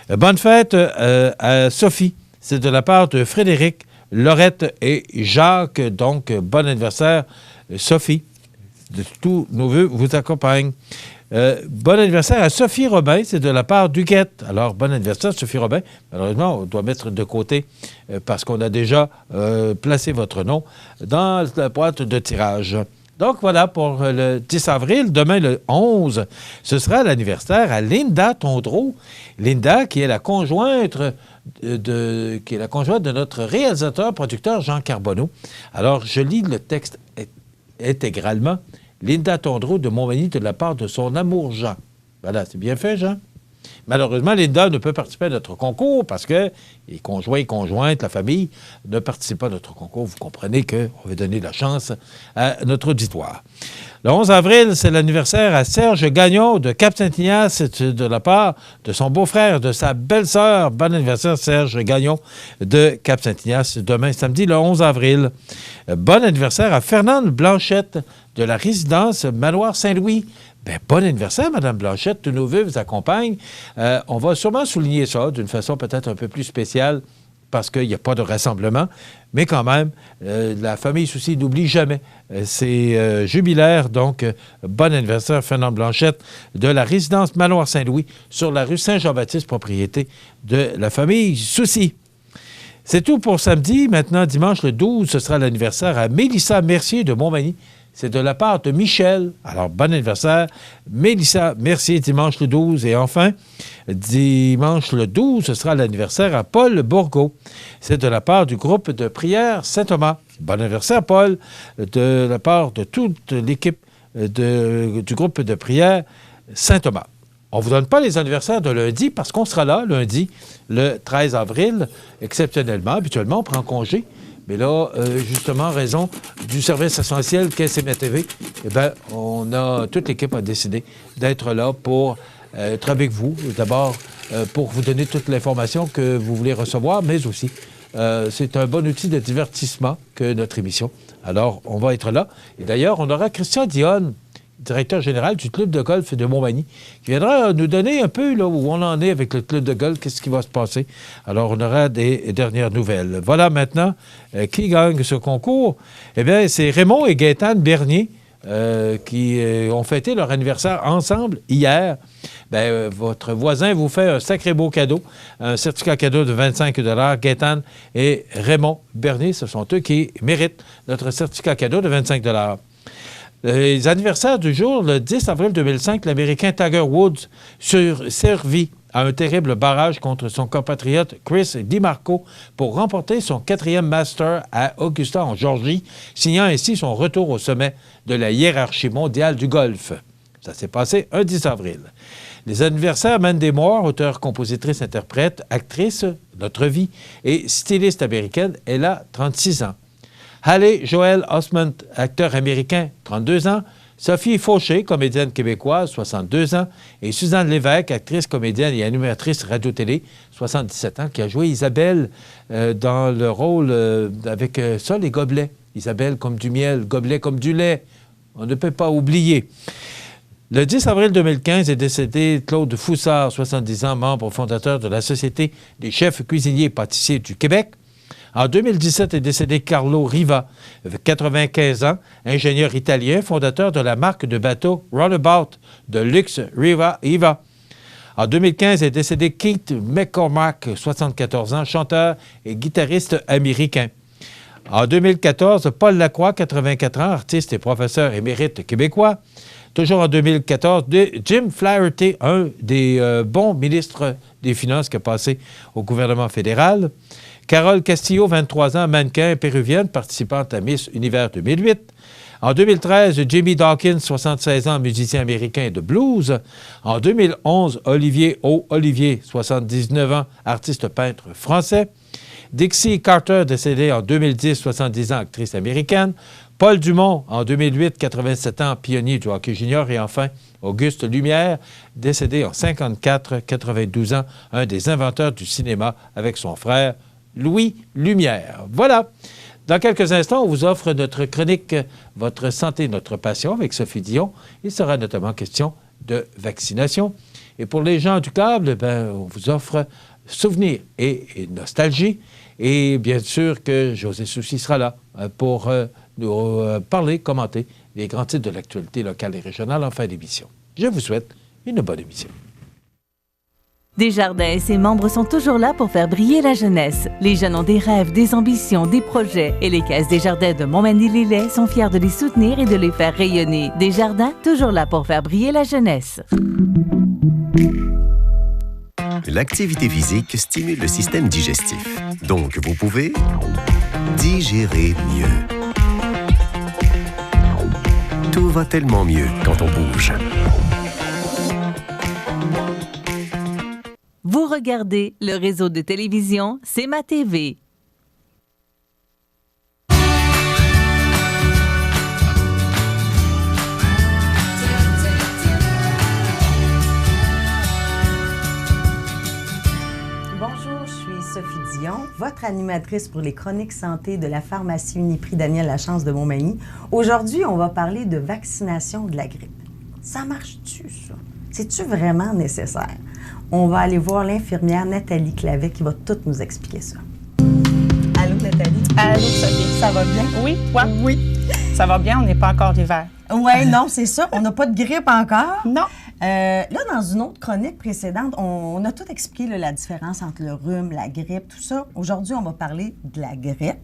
Bonne fête à Sophie. C'est de la part de Frédéric, Laurette et Jacques. Donc, bon anniversaire, Sophie. De tous nos vœux vous accompagnent. Bon anniversaire à Sophie Robin, c'est de la part d'Huguette. Alors, bon anniversaire, Sophie Robin. Malheureusement, on doit mettre de côté parce qu'on a déjà placé votre nom dans la boîte de tirage. Donc, voilà pour le 10 avril. Demain, le 11, ce sera l'anniversaire à Linda Tondreau. Linda, qui est la conjointe de notre réalisateur-producteur Jean Carbonneau. Alors, je lis le texte intégralement. Linda Tondreau de Montmagny de la part de son amour Jean. Voilà, c'est bien fait, Jean. Malheureusement, Linda ne peut participer à notre concours parce que les conjoints et conjointes, la famille, ne participent pas à notre concours. Vous comprenez qu'on veut donner la chance à notre auditoire. Le 11 avril, c'est l'anniversaire à Serge Gagnon de Cap-Saint-Ignace de la part de son beau-frère, de sa belle-sœur. Bon anniversaire, Serge Gagnon de Cap-Saint-Ignace. Demain, samedi, le 11 avril. Bon anniversaire à Fernande Blanchette de la résidence Manoir Saint-Louis. Bien, bon anniversaire, Mme Blanchette. Tous nos vœux vous accompagnent. On va sûrement souligner ça d'une façon peut-être un peu plus spéciale parce qu'il n'y a pas de rassemblement. Mais quand même, la famille Soucy n'oublie jamais ses jubilaires. Donc, bon anniversaire, Fernande Blanchette de la résidence Manoir Saint-Louis sur la rue Saint-Jean-Baptiste, propriété de la famille Soucy. C'est tout pour samedi. Maintenant, dimanche le 12, ce sera l'anniversaire à Mélissa Mercier de Montmagny. C'est de la part de Michel. Alors, bon anniversaire, Mélissa Mercier, dimanche le 12. Et enfin, dimanche le 12, ce sera l'anniversaire à Paul Bourgault. C'est de la part du groupe de prière Saint-Thomas. Bon anniversaire, Paul, de la part de toute l'équipe du groupe de prière Saint-Thomas. On ne vous donne pas les anniversaires de lundi parce qu'on sera là lundi, le 13 avril, exceptionnellement. Habituellement, on prend congé. Mais là, justement, en raison du service essentiel qu'est CMA-TV, eh bien, toute l'équipe a décidé d'être là pour être avec vous. D'abord, pour vous donner toute l'information que vous voulez recevoir, mais aussi, c'est un bon outil de divertissement que notre émission. Alors, on va être là. Et d'ailleurs, on aura Christian Dionne, directeur général du club de golf de Montmagny, qui viendra nous donner un peu là, où on en est avec le club de golf, qu'est-ce qui va se passer. Alors, on aura des dernières nouvelles. Voilà maintenant qui gagne ce concours. Eh bien, c'est Raymond et Gaétane Bernier qui ont fêté leur anniversaire ensemble hier. Bien, votre voisin vous fait un sacré beau cadeau, un certificat cadeau de 25 $. Gaétane et Raymond Bernier, ce sont eux qui méritent notre certificat cadeau de 25 $. Les anniversaires du jour, le 10 avril 2005, l'Américain Tiger Woods survit à un terrible barrage contre son compatriote Chris DiMarco pour remporter son 4e Master à Augusta, en Georgie, signant ainsi son retour au sommet de la hiérarchie mondiale du golf. Ça s'est passé un 10 avril. Les anniversaires, Mandy Moore, auteure, compositrice, interprète, actrice, notre vie, et styliste américaine, elle a 36 ans. Haley Joel Osment, acteur américain, 32 ans. Sophie Fauché, comédienne québécoise, 62 ans. Et Suzanne Lévesque, actrice, comédienne et animatrice radio-télé, 77 ans, qui a joué Isabelle dans le rôle avec ça, les gobelets. Isabelle comme du miel, gobelet comme du lait. on ne peut pas oublier. Le 10 avril 2015 est décédé Claude Foussard, 70 ans, membre fondateur de la Société des chefs cuisiniers et pâtissiers du Québec. En 2017 est décédé Carlo Riva, 95 ans, ingénieur italien, fondateur de la marque de bateaux Runabout de luxe Riva. En 2015 est décédé Keith McCormack, 74 ans, chanteur et guitariste américain. En 2014, Paul Lacroix, 84 ans, artiste et professeur émérite québécois. Toujours en 2014, Jim Flaherty, un des bons ministres des Finances qui a passé au gouvernement fédéral. Carole Castillo, 23 ans, mannequin péruvienne, participante à Miss Univers 2008. En 2013, Jimmy Dawkins, 76 ans, musicien américain de blues. En 2011, Olivier Olivier, 79 ans, artiste peintre français. Dixie Carter, décédée en 2010, 70 ans, actrice américaine. Paul Dumont, en 2008, 87 ans, pionnier du hockey junior. Et enfin, Auguste Lumière, décédé en 54, 92 ans, un des inventeurs du cinéma avec son frère Louis Lumière. Voilà. Dans quelques instants, on vous offre notre chronique « Votre santé, notre passion » avec Sophie Dion. Il sera notamment question de vaccination. Et pour les gens du câble, on vous offre souvenirs et nostalgie. Et bien sûr que José Soucy sera là pour nous parler, commenter les grands titres de l'actualité locale et régionale en fin d'émission. Je vous souhaite une bonne émission. Desjardins et ses membres sont toujours là pour faire briller la jeunesse. Les jeunes ont des rêves, des ambitions, des projets et les Caisses Desjardins de Montmagny-Lillet sont fiers de les soutenir et de les faire rayonner. Desjardins, toujours là pour faire briller la jeunesse. L'activité physique stimule le système digestif. Donc, vous pouvez digérer mieux. Tout va tellement mieux quand on bouge. Vous regardez le réseau de télévision C'est ma TV. Bonjour, je suis Sophie Dion, votre animatrice pour les chroniques santé de la pharmacie Uniprix Daniel Lachance de Montmagny. Aujourd'hui, on va parler de vaccination de la grippe. Ça marche-tu, ça? C'est-tu vraiment nécessaire? On va aller voir l'infirmière Nathalie Clavet qui va tout nous expliquer ça. Allô, Nathalie? Allô, Sophie, ça va bien? Oui, toi? Oui. Ça va bien, on n'est pas encore l'hiver. Oui, non, c'est ça. On n'a pas de grippe encore. Non. Là, dans une autre chronique précédente, on a tout expliqué là, la différence entre le rhume, la grippe, tout ça. Aujourd'hui, on va parler de la grippe.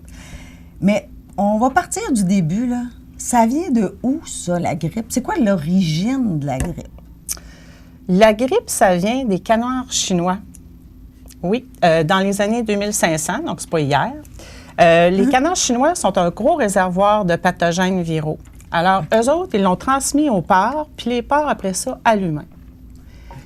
Mais on va partir du début, là. Ça vient de où, ça, la grippe? C'est quoi l'origine de la grippe? La grippe, ça vient des canards chinois. Oui, dans les années 2500, donc c'est pas hier. Les canards chinois sont un gros réservoir de pathogènes viraux. Alors, eux autres, ils l'ont transmis aux porcs, puis les porcs, après ça, à l'humain.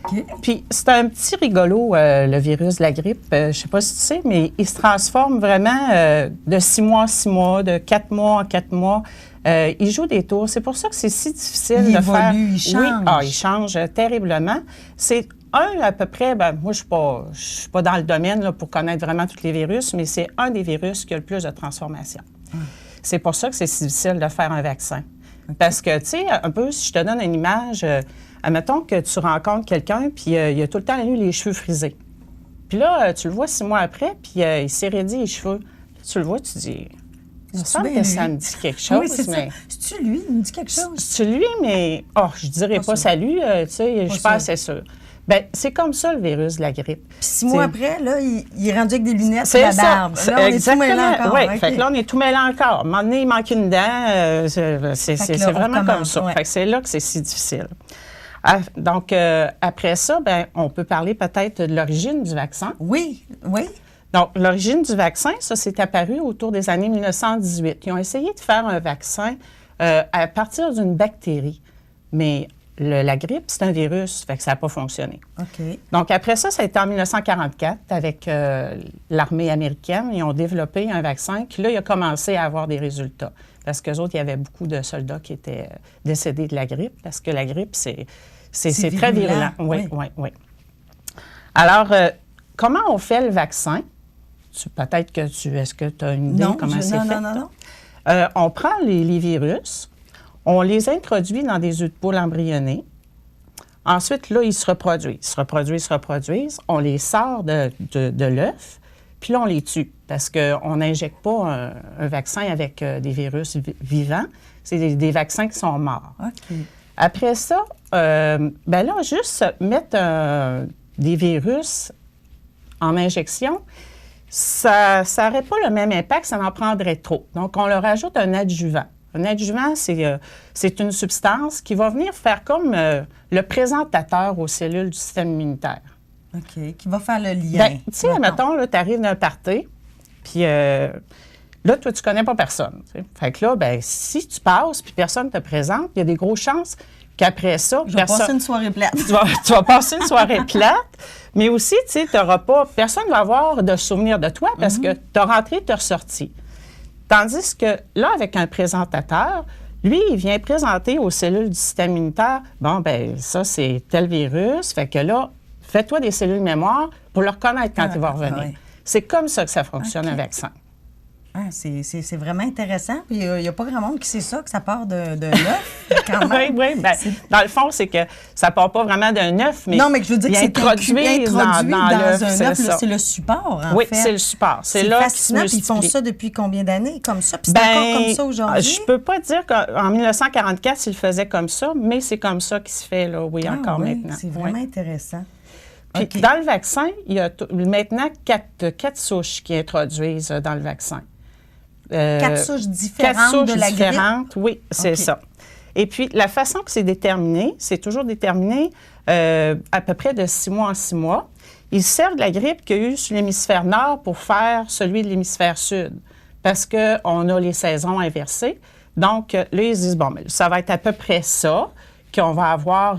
Okay. Puis, c'est un petit rigolo, le virus de la grippe. Je ne sais pas si tu sais, mais il se transforme vraiment de 6 mois en 6 mois, de 4 mois en 4 mois. Il joue des tours. C'est pour ça que c'est si difficile de faire... Il change. Oui, il change terriblement. C'est à peu près... moi, je ne suis pas dans le domaine là, pour connaître vraiment tous les virus, mais c'est un des virus qui a le plus de transformation. C'est pour ça que c'est si difficile de faire un vaccin. Okay. Parce que, tu sais, un peu, si je te donne une image, admettons que tu rencontres quelqu'un, puis il a tout le temps la nuit les cheveux frisés. Puis là, tu le vois 6 mois après, puis il s'érédit les cheveux. Tu le vois, tu dis... Il me semble que ça me dit quelque chose, oui, c'est mais... C'est-tu lui? Il me dit quelque chose? C'est lui, mais... je dirais pas salut, tu sais, je suis pas assez sûre. Bien, c'est comme ça, le virus de la grippe. Puis 6 mois après, là, il est rendu avec des lunettes et la barbe. Là, on est tout mêlé encore. Oui, okay. Fait que là, on est tout mêlé encore. À un moment donné, il manque une dent. C'est vraiment comme ça. Ouais. Fait que c'est là que c'est si difficile. Donc, après ça, ben, on peut parler peut-être de l'origine du vaccin. Oui, oui. Donc, l'origine du vaccin, ça, c'est apparu autour des années 1918. Ils ont essayé de faire un vaccin à partir d'une bactérie. Mais la grippe, c'est un virus, fait que ça n'a pas fonctionné. OK. Donc, après ça, ça a été en 1944 avec l'armée américaine. Ils ont développé un vaccin qui, là, il a commencé à avoir des résultats. Parce qu'eux autres, il y avait beaucoup de soldats qui étaient décédés de la grippe, parce que la grippe, c'est très virulent. Oui, oui, oui. Alors, comment on fait le vaccin? Peut-être que est-ce que tu as une idée comment c'est fait? Non. On prend les virus, On les introduit dans des œufs de poule embryonnés. Ensuite, là, ils se reproduisent. On les sort de l'œuf, puis là, on les tue parce qu'on n'injecte pas un vaccin avec des virus vivants. C'est des vaccins qui sont morts. OK. Après ça, ben là, juste mettre des virus en injection, ça n'aurait pas le même impact, ça en prendrait trop. Donc, on leur ajoute un adjuvant. Un adjuvant, c'est une substance qui va venir faire comme le présentateur aux cellules du système immunitaire. OK, qui va faire le lien. Bien, tu sais, mettons, tu arrives d'un party, puis là, toi, tu connais pas personne. T'sais. Fait que là, ben, si tu passes, puis personne te présente, il y a des grosses chances qu'après ça... Je vais passer une soirée plate. tu vas passer une soirée plate, mais aussi, tu sais, t'auras pas... Personne ne va avoir de souvenir de toi parce que tu as rentré, tu as ressorti. Tandis que là, avec un présentateur, lui, il vient présenter aux cellules du système immunitaire, bon, ben ça, c'est tel virus, fait que là, fais-toi des cellules mémoire pour le reconnaître quand il va revenir. Ouais. C'est comme ça que ça fonctionne, un vaccin. Ah, c'est vraiment intéressant. Puis il n'y a pas grand monde qui sait ça, que ça part de l'œuf, quand même. Oui. Ben, dans le fond, c'est que ça ne part pas vraiment d'un œuf, mais non, mais je veux dire que c'est introduit dans l'œuf. C'est le support, en fait. Oui, c'est le support. C'est là fascinant. Puis ils font ça depuis combien d'années, comme ça? Puis c'est encore comme ça aujourd'hui? Je ne peux pas dire qu'en 1944, ils le faisaient comme ça, mais c'est comme ça qu'il se fait, là, encore maintenant. C'est vraiment intéressant. Puis dans le vaccin, il y a maintenant 4 souches qui introduisent dans le vaccin. 4 souches différentes de la grippe? Oui, c'est ça. Et puis, la façon que c'est déterminé, c'est toujours déterminé à peu près de 6 mois en 6 mois. Ils servent de la grippe qu'il y a eu sur l'hémisphère nord pour faire celui de l'hémisphère sud, parce qu'on a les saisons inversées. Donc, là, ils se disent, bon, ça va être à peu près ça qu'on va avoir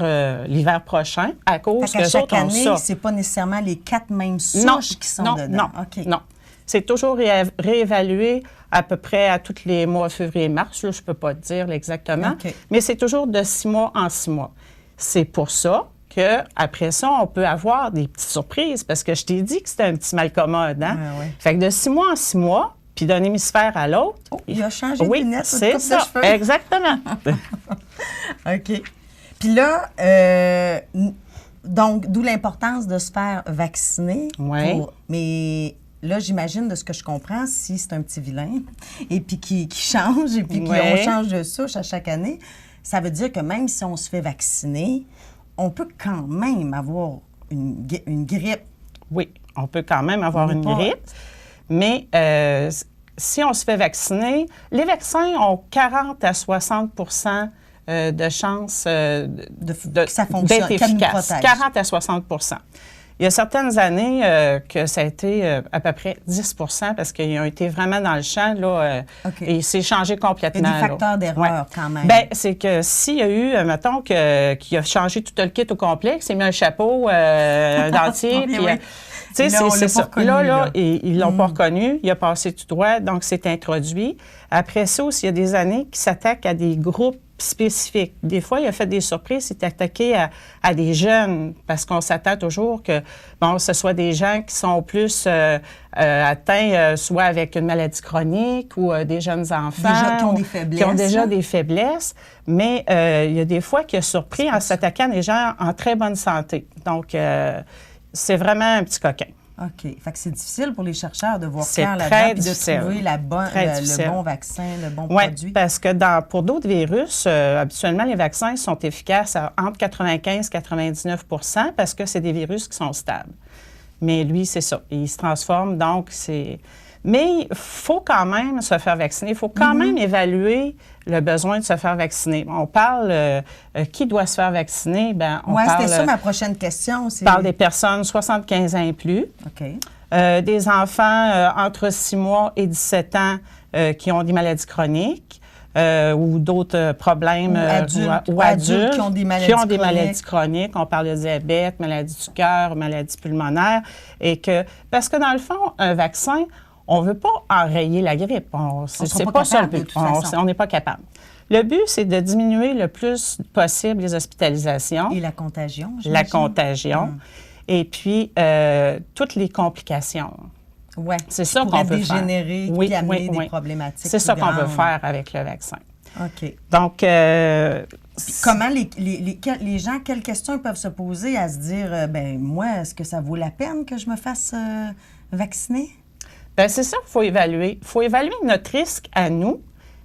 l'hiver prochain à cause que chaque année, c'est pas nécessairement les 4 mêmes souches qui sont dedans. Non. C'est toujours réévalué à peu près à tous les mois, février-mars. Là, je ne peux pas te dire exactement, mais c'est toujours de 6 mois en 6 mois. C'est pour ça qu'après ça, on peut avoir des petites surprises, parce que je t'ai dit que c'était un petit mal commode. Hein? Fait que de 6 mois en 6 mois, puis d'un hémisphère à l'autre... Oh, il a changé de lunettes, c'est ça, exactement. OK. Puis là, donc, d'où l'importance de se faire vacciner. Oui. Mais... Là, j'imagine, de ce que je comprends, si c'est un petit vilain et puis qui change et puis qu'on change de souche à chaque année, ça veut dire que même si on se fait vacciner, on peut quand même avoir une grippe. Oui, on peut quand même avoir une grippe, mais si on se fait vacciner, les vaccins ont 40 à 60 de chances d'être efficaces. 40 à 60 Il y a certaines années que ça a été à peu près 10 parce qu'ils ont été vraiment dans le champ, là, et c'est changé complètement. Il y a des facteurs d'erreur quand même. Bien, c'est que s'il y a eu, mettons, qui a changé tout le kit au complet, qui s'est mis un chapeau, un dentier, puis... Tu sais, c'est ça. Là, ils ne l'ont pas reconnu. Il a passé tout droit, donc c'est introduit. Après ça aussi, il y a des années qui s'attaquent à des groupes spécifiques. Des fois, il a fait des surprises, c'est attaqué à des jeunes, parce qu'on s'attend toujours que, bon, ce soit des gens qui sont plus atteints soit avec une maladie chronique ou des jeunes enfants. Déjà qui ont des faiblesses. Qui ont déjà des faiblesses. Mais il y a des fois qu'il a surpris en s'attaquant à des gens en très bonne santé. Donc, c'est vraiment un petit coquin. OK. Fait que c'est difficile pour les chercheurs de voir clair là-dedans puis de trouver le bon vaccin, le bon produit. Oui, parce que pour d'autres virus, habituellement, les vaccins sont efficaces à entre 95 et 99 parce que c'est des virus qui sont stables. Mais lui, c'est ça. Il se transforme, donc c'est... Mais il faut quand même se faire vacciner. Il faut quand même évaluer le besoin de se faire vacciner. On parle qui doit se faire vacciner. Oui, c'était ça ma prochaine question. On parle des personnes 75 ans et plus. OK. Des enfants entre 6 mois et 17 ans qui ont des maladies chroniques ou d'autres problèmes. Ou adultes qui ont des maladies chroniques. On parle de diabète, maladie du cœur, maladie pulmonaire. Parce que dans le fond, un vaccin... On ne veut pas enrayer la grippe. C'est pas ça le but. On n'est pas capable. Le but, c'est de diminuer le plus possible les hospitalisations. Et la contagion, j'imagine. La contagion. Et puis, toutes les complications. Oui. C'est ça qu'on veut faire. Dégénérer, puis amener des problématiques. C'est ça qu'on veut faire avec le vaccin. OK. Donc, comment les gens, quelles questions ils peuvent se poser à se dire, ben moi, est-ce que ça vaut la peine que je me fasse vacciner? Bien, c'est ça qu'il faut évaluer. Il faut évaluer notre risque à nous,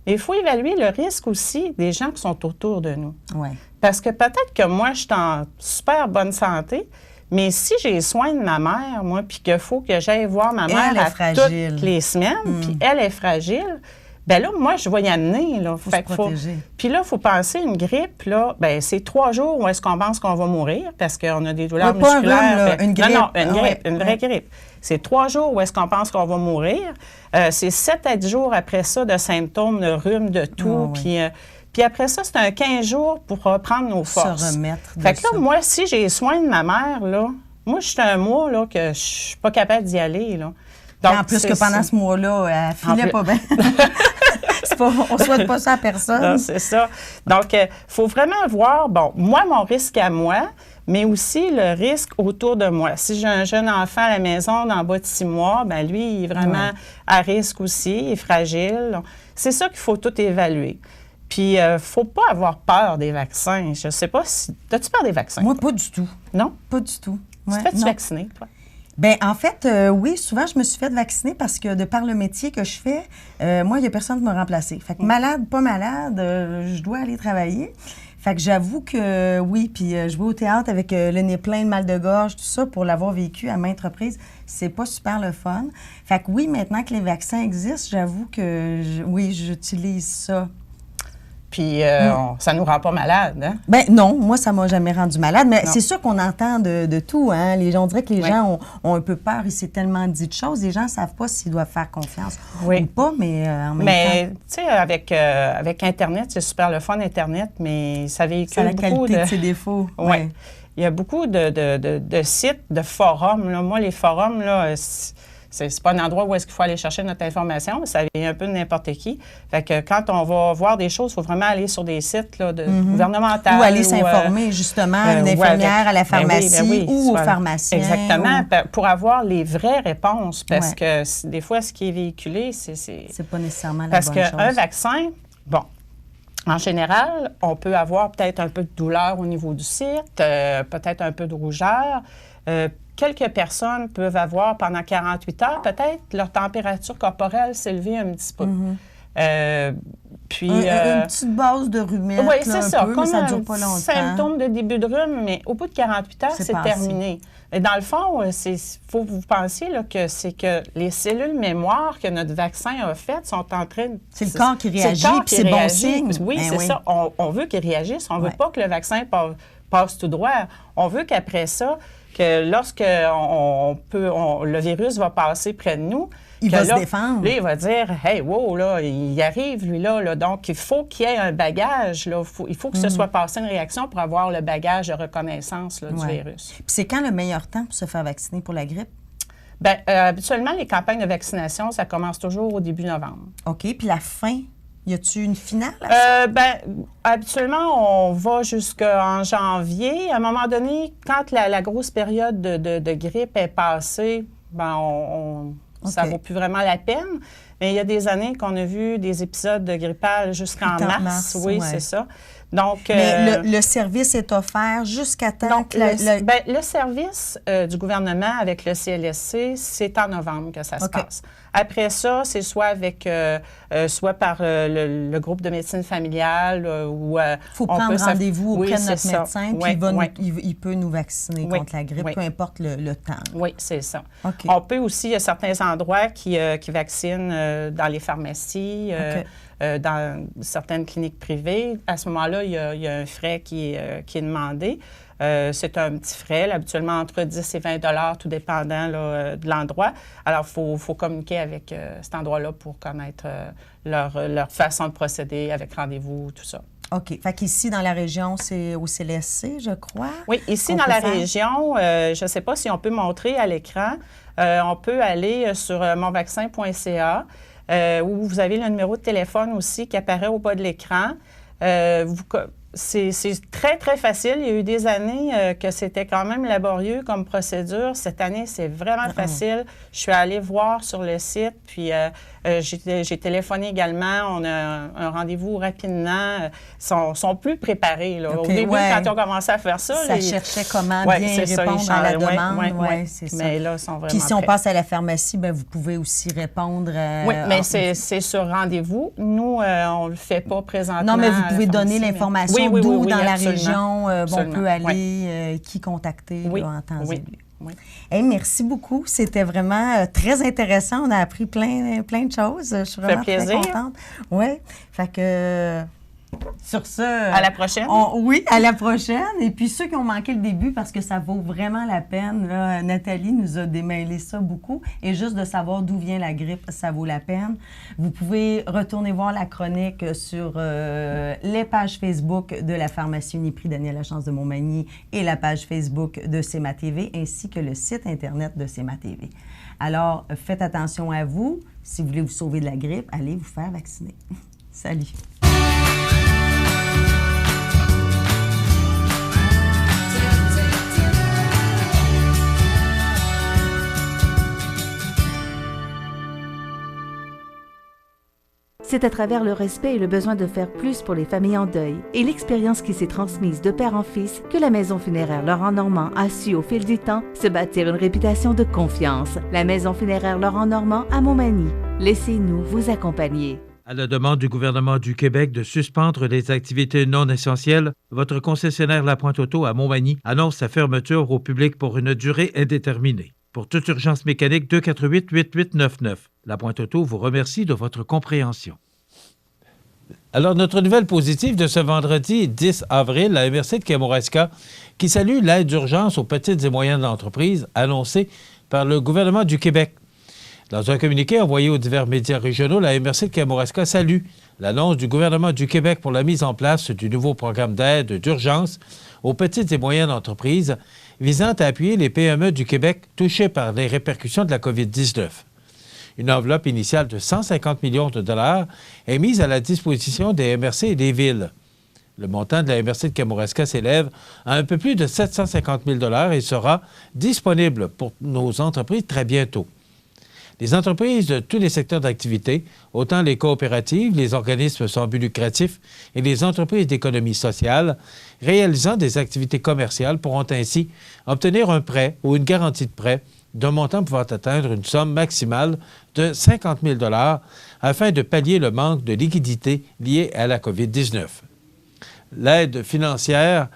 mais il faut évaluer le risque aussi des gens qui sont autour de nous. Ouais. Parce que peut-être que moi, je suis en super bonne santé, mais si j'ai soin de ma mère, moi, puis qu'il faut que j'aille voir ma mère toutes les semaines, puis elle est fragile, bien là, moi, je vais y amener. Là. Faut se protéger. Puis là, il faut penser, une grippe, là, bien, c'est 3 jours où est-ce qu'on pense qu'on va mourir parce qu'on a des douleurs musculaires. Pas un rhume, là, une grippe. Non, une grippe, une vraie grippe. C'est 3 jours où est-ce qu'on pense qu'on va mourir. C'est 7 à 10 jours après ça de symptômes, de rhume, de tout. Puis après ça, c'est un 15 jours pour reprendre nos forces. Se remettre de Fait que là, ça. moi, si j'ai soin de ma mère, là, moi, je suis un mois là, que je suis pas capable d'y aller. Là. Donc, en plus que pendant ce mois-là, elle filait pas bien. On ne souhaite pas ça à personne. Non, c'est ça. Donc, il faut vraiment voir, bon, moi, mon risque à moi, mais aussi le risque autour de moi. Si j'ai un jeune enfant à la maison d'en bas de 6 mois, bien, lui, il est vraiment à risque aussi, il est fragile. C'est ça qu'il faut tout évaluer. Puis, il ne faut pas avoir peur des vaccins. Je ne sais pas si... As-tu peur des vaccins? Moi, pas du tout. Non? Pas du tout. Tu te fais-tu vacciner, toi? Bien, en fait, oui, souvent, je me suis fait vacciner parce que de par le métier que je fais, moi, il n'y a personne pour me remplacer. Fait que malade, pas malade, je dois aller travailler. Fait que j'avoue que oui, puis je vais au théâtre avec le nez plein, le mal de gorge, tout ça, pour l'avoir vécu à maintes reprises, c'est pas super le fun. Fait que oui, maintenant que les vaccins existent, j'avoue que oui, j'utilise ça. Puis ça nous rend pas malade, hein? Bien, non, moi, ça m'a jamais rendu malade. Mais c'est sûr qu'on entend de tout, hein? On dirait que les gens ont un peu peur. Il s'est tellement dit de choses. Les gens ne savent pas s'ils doivent faire confiance ou pas, mais en même temps... Mais, tu sais, avec Internet, c'est super le fun, Internet, mais ça véhicule beaucoup la qualité de ses défauts. Oui. Il y a beaucoup de sites, de forums. Là. Moi, les forums, là... C'est pas un endroit où est-ce qu'il faut aller chercher notre information, mais ça vient un peu de n'importe qui. Fait que quand on va voir des choses, il faut vraiment aller sur des sites là, gouvernementaux. Ou aller s'informer, justement, une infirmière à la pharmacie ou au pharmacien. Exactement, pour avoir les vraies réponses. Parce que des fois, ce qui est véhiculé, c'est pas nécessairement la bonne chose. Parce qu'un vaccin, bon, en général, on peut avoir peut-être un peu de douleur au niveau du site, peut-être un peu de rougeur. Quelques personnes peuvent avoir, pendant 48 heures, peut-être leur température corporelle s'élever un petit peu. Puis, une petite base de rumette, oui, c'est ça. Peu, comme mais ça un dure pas longtemps. symptôme de début de rhume, mais au bout de 48 heures, c'est terminé. Et dans le fond, il faut que vous pensiez là, que c'est que les cellules mémoire que notre vaccin a faites sont en train de... C'est le corps qui réagit, puis c'est bon signe. Oui, c'est ça. On veut qu'ils réagissent. On ne veut pas que le vaccin passe tout droit. On veut qu'après ça, que lorsque le virus va passer près de nous, il va se défendre. Là, il va dire « Hey, wow, là, il arrive, lui, là. » Donc, il faut qu'il y ait un bagage. Là. Il faut que ce soit passé une réaction pour avoir le bagage de reconnaissance là, du virus. Puis c'est quand le meilleur temps pour se faire vacciner pour la grippe? Bien, habituellement, les campagnes de vaccination, ça commence toujours au début novembre. OK. Puis la fin? Y a-t-il une finale? Bien, habituellement, on va jusqu'en janvier. À un moment donné, quand la grosse période de grippe est passée, ben ça ne vaut plus vraiment la peine. Mais il y a des années qu'on a vu des épisodes de grippal jusqu'en mars. Oui, c'est ça. Donc, mais le service est offert jusqu'à temps donc, le service du gouvernement avec le CLSC, c'est en novembre que ça se passe. Après ça, c'est soit par le groupe de médecine familiale ou... Il faut prendre rendez-vous auprès de notre médecin, puis il peut nous vacciner contre la grippe, peu importe le temps. Oui, c'est ça. On peut aussi, il y a certains endroits qui vaccinent dans les pharmacies, dans certaines cliniques privées. À ce moment-là, il y a un frais qui est demandé. C'est un petit frais, là, habituellement entre 10 et 20 $, tout dépendant là, de l'endroit. Alors, il faut communiquer avec cet endroit-là pour connaître leur façon de procéder avec rendez-vous, tout ça. OK. Fait qu'ici, dans la région, c'est au CLSC, je crois? Oui, ici, dans la région, je ne sais pas si on peut montrer à l'écran. On peut aller sur monvaccin.ca où vous avez le numéro de téléphone aussi qui apparaît au bas de l'écran. C'est très, très facile. Il y a eu des années que c'était quand même laborieux comme procédure. Cette année, c'est vraiment facile. Je suis allée voir sur le site, puis j'ai téléphoné également. On a un rendez-vous rapidement. Ils sont plus préparés. Là. Au début, quand ils ont commencé à faire ça... Ça cherchait comment bien répondre à la demande. C'est ça. Mais là, ils sont vraiment Puis si on passe à la pharmacie, bien, vous pouvez aussi répondre... Oui, mais c'est sur rendez-vous. Nous, on ne le fait pas présentement. Non, mais vous pouvez donner l'information d'où dans la région on peut aller, qui contacter en temps et lieu. Oui. Hey, merci beaucoup. C'était vraiment très intéressant. On a appris plein de choses. Je suis vraiment très contente. Oui. Fait que... Sur ce... À la prochaine? Oui, à la prochaine. Et puis, ceux qui ont manqué le début, parce que ça vaut vraiment la peine, là, Nathalie nous a démêlé ça beaucoup. Et juste de savoir d'où vient la grippe, ça vaut la peine. Vous pouvez retourner voir la chronique sur les pages Facebook de la pharmacie Uniprix Daniel Lachance de Montmagny et la page Facebook de CEMA TV, ainsi que le site Internet de CEMA TV. Alors, faites attention à vous. Si vous voulez vous sauver de la grippe, allez vous faire vacciner. Salut! C'est à travers le respect et le besoin de faire plus pour les familles en deuil et l'expérience qui s'est transmise de père en fils que la Maison funéraire Laurent Normand a su au fil du temps se bâtir une réputation de confiance. La Maison funéraire Laurent Normand à Montmagny. Laissez-nous vous accompagner. À la demande du gouvernement du Québec de suspendre les activités non essentielles, votre concessionnaire La Pointe Auto à Montmagny annonce sa fermeture au public pour une durée indéterminée. Pour toute urgence mécanique, 248-8899. La Pointe Auto vous remercie de votre compréhension. Alors, notre nouvelle positive de ce vendredi 10 avril, la MRC de Kamouraska, qui salue l'aide d'urgence aux petites et moyennes entreprises annoncée par le gouvernement du Québec. Dans un communiqué envoyé aux divers médias régionaux, la MRC de Kamouraska salue l'annonce du gouvernement du Québec pour la mise en place du nouveau programme d'aide d'urgence aux petites et moyennes entreprises visant à appuyer les PME du Québec touchées par les répercussions de la COVID-19. Une enveloppe initiale de 150 millions de dollars est mise à la disposition des MRC et des villes. Le montant de la MRC de Kamouraska s'élève à un peu plus de 750 000 $ et sera disponible pour nos entreprises très bientôt. Les entreprises de tous les secteurs d'activité, autant les coopératives, les organismes sans but lucratif et les entreprises d'économie sociale, réalisant des activités commerciales pourront ainsi obtenir un prêt ou une garantie de prêt d'un montant pouvant atteindre une somme maximale de 50 000 $ afin de pallier le manque de liquidité lié à la COVID-19. L'aide financière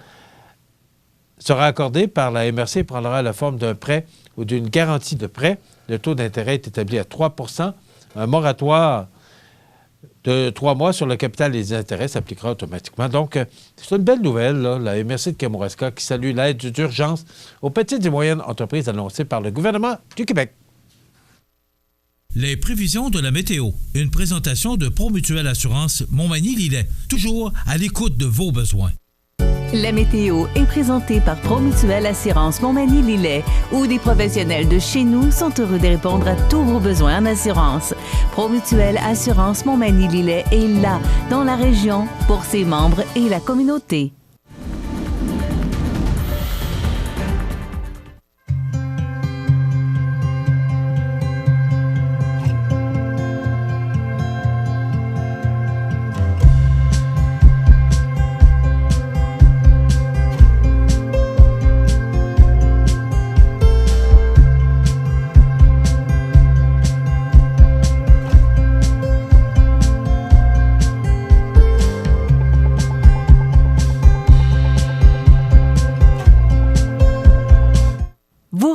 sera accordée par la MRC et prendra la forme d'un prêt ou d'une garantie de prêt. Le taux d'intérêt est établi à 3 %. Un moratoire de 3 mois sur le capital et les intérêts s'appliquera automatiquement. Donc, c'est une belle nouvelle, là, la MRC de Kamouraska qui salue l'aide d'urgence aux petites et moyennes entreprises annoncée par le gouvernement du Québec. Les prévisions de la météo. Une présentation de Promutuelle Assurance Montmagny-Lillet. Toujours à l'écoute de vos besoins. La météo est présentée par Promutuelle Assurance Montmagny-Lillet, où des professionnels de chez nous sont heureux de répondre à tous vos besoins en assurance. Promutuelle Assurance Montmagny-Lillet est là, dans la région, pour ses membres et la communauté.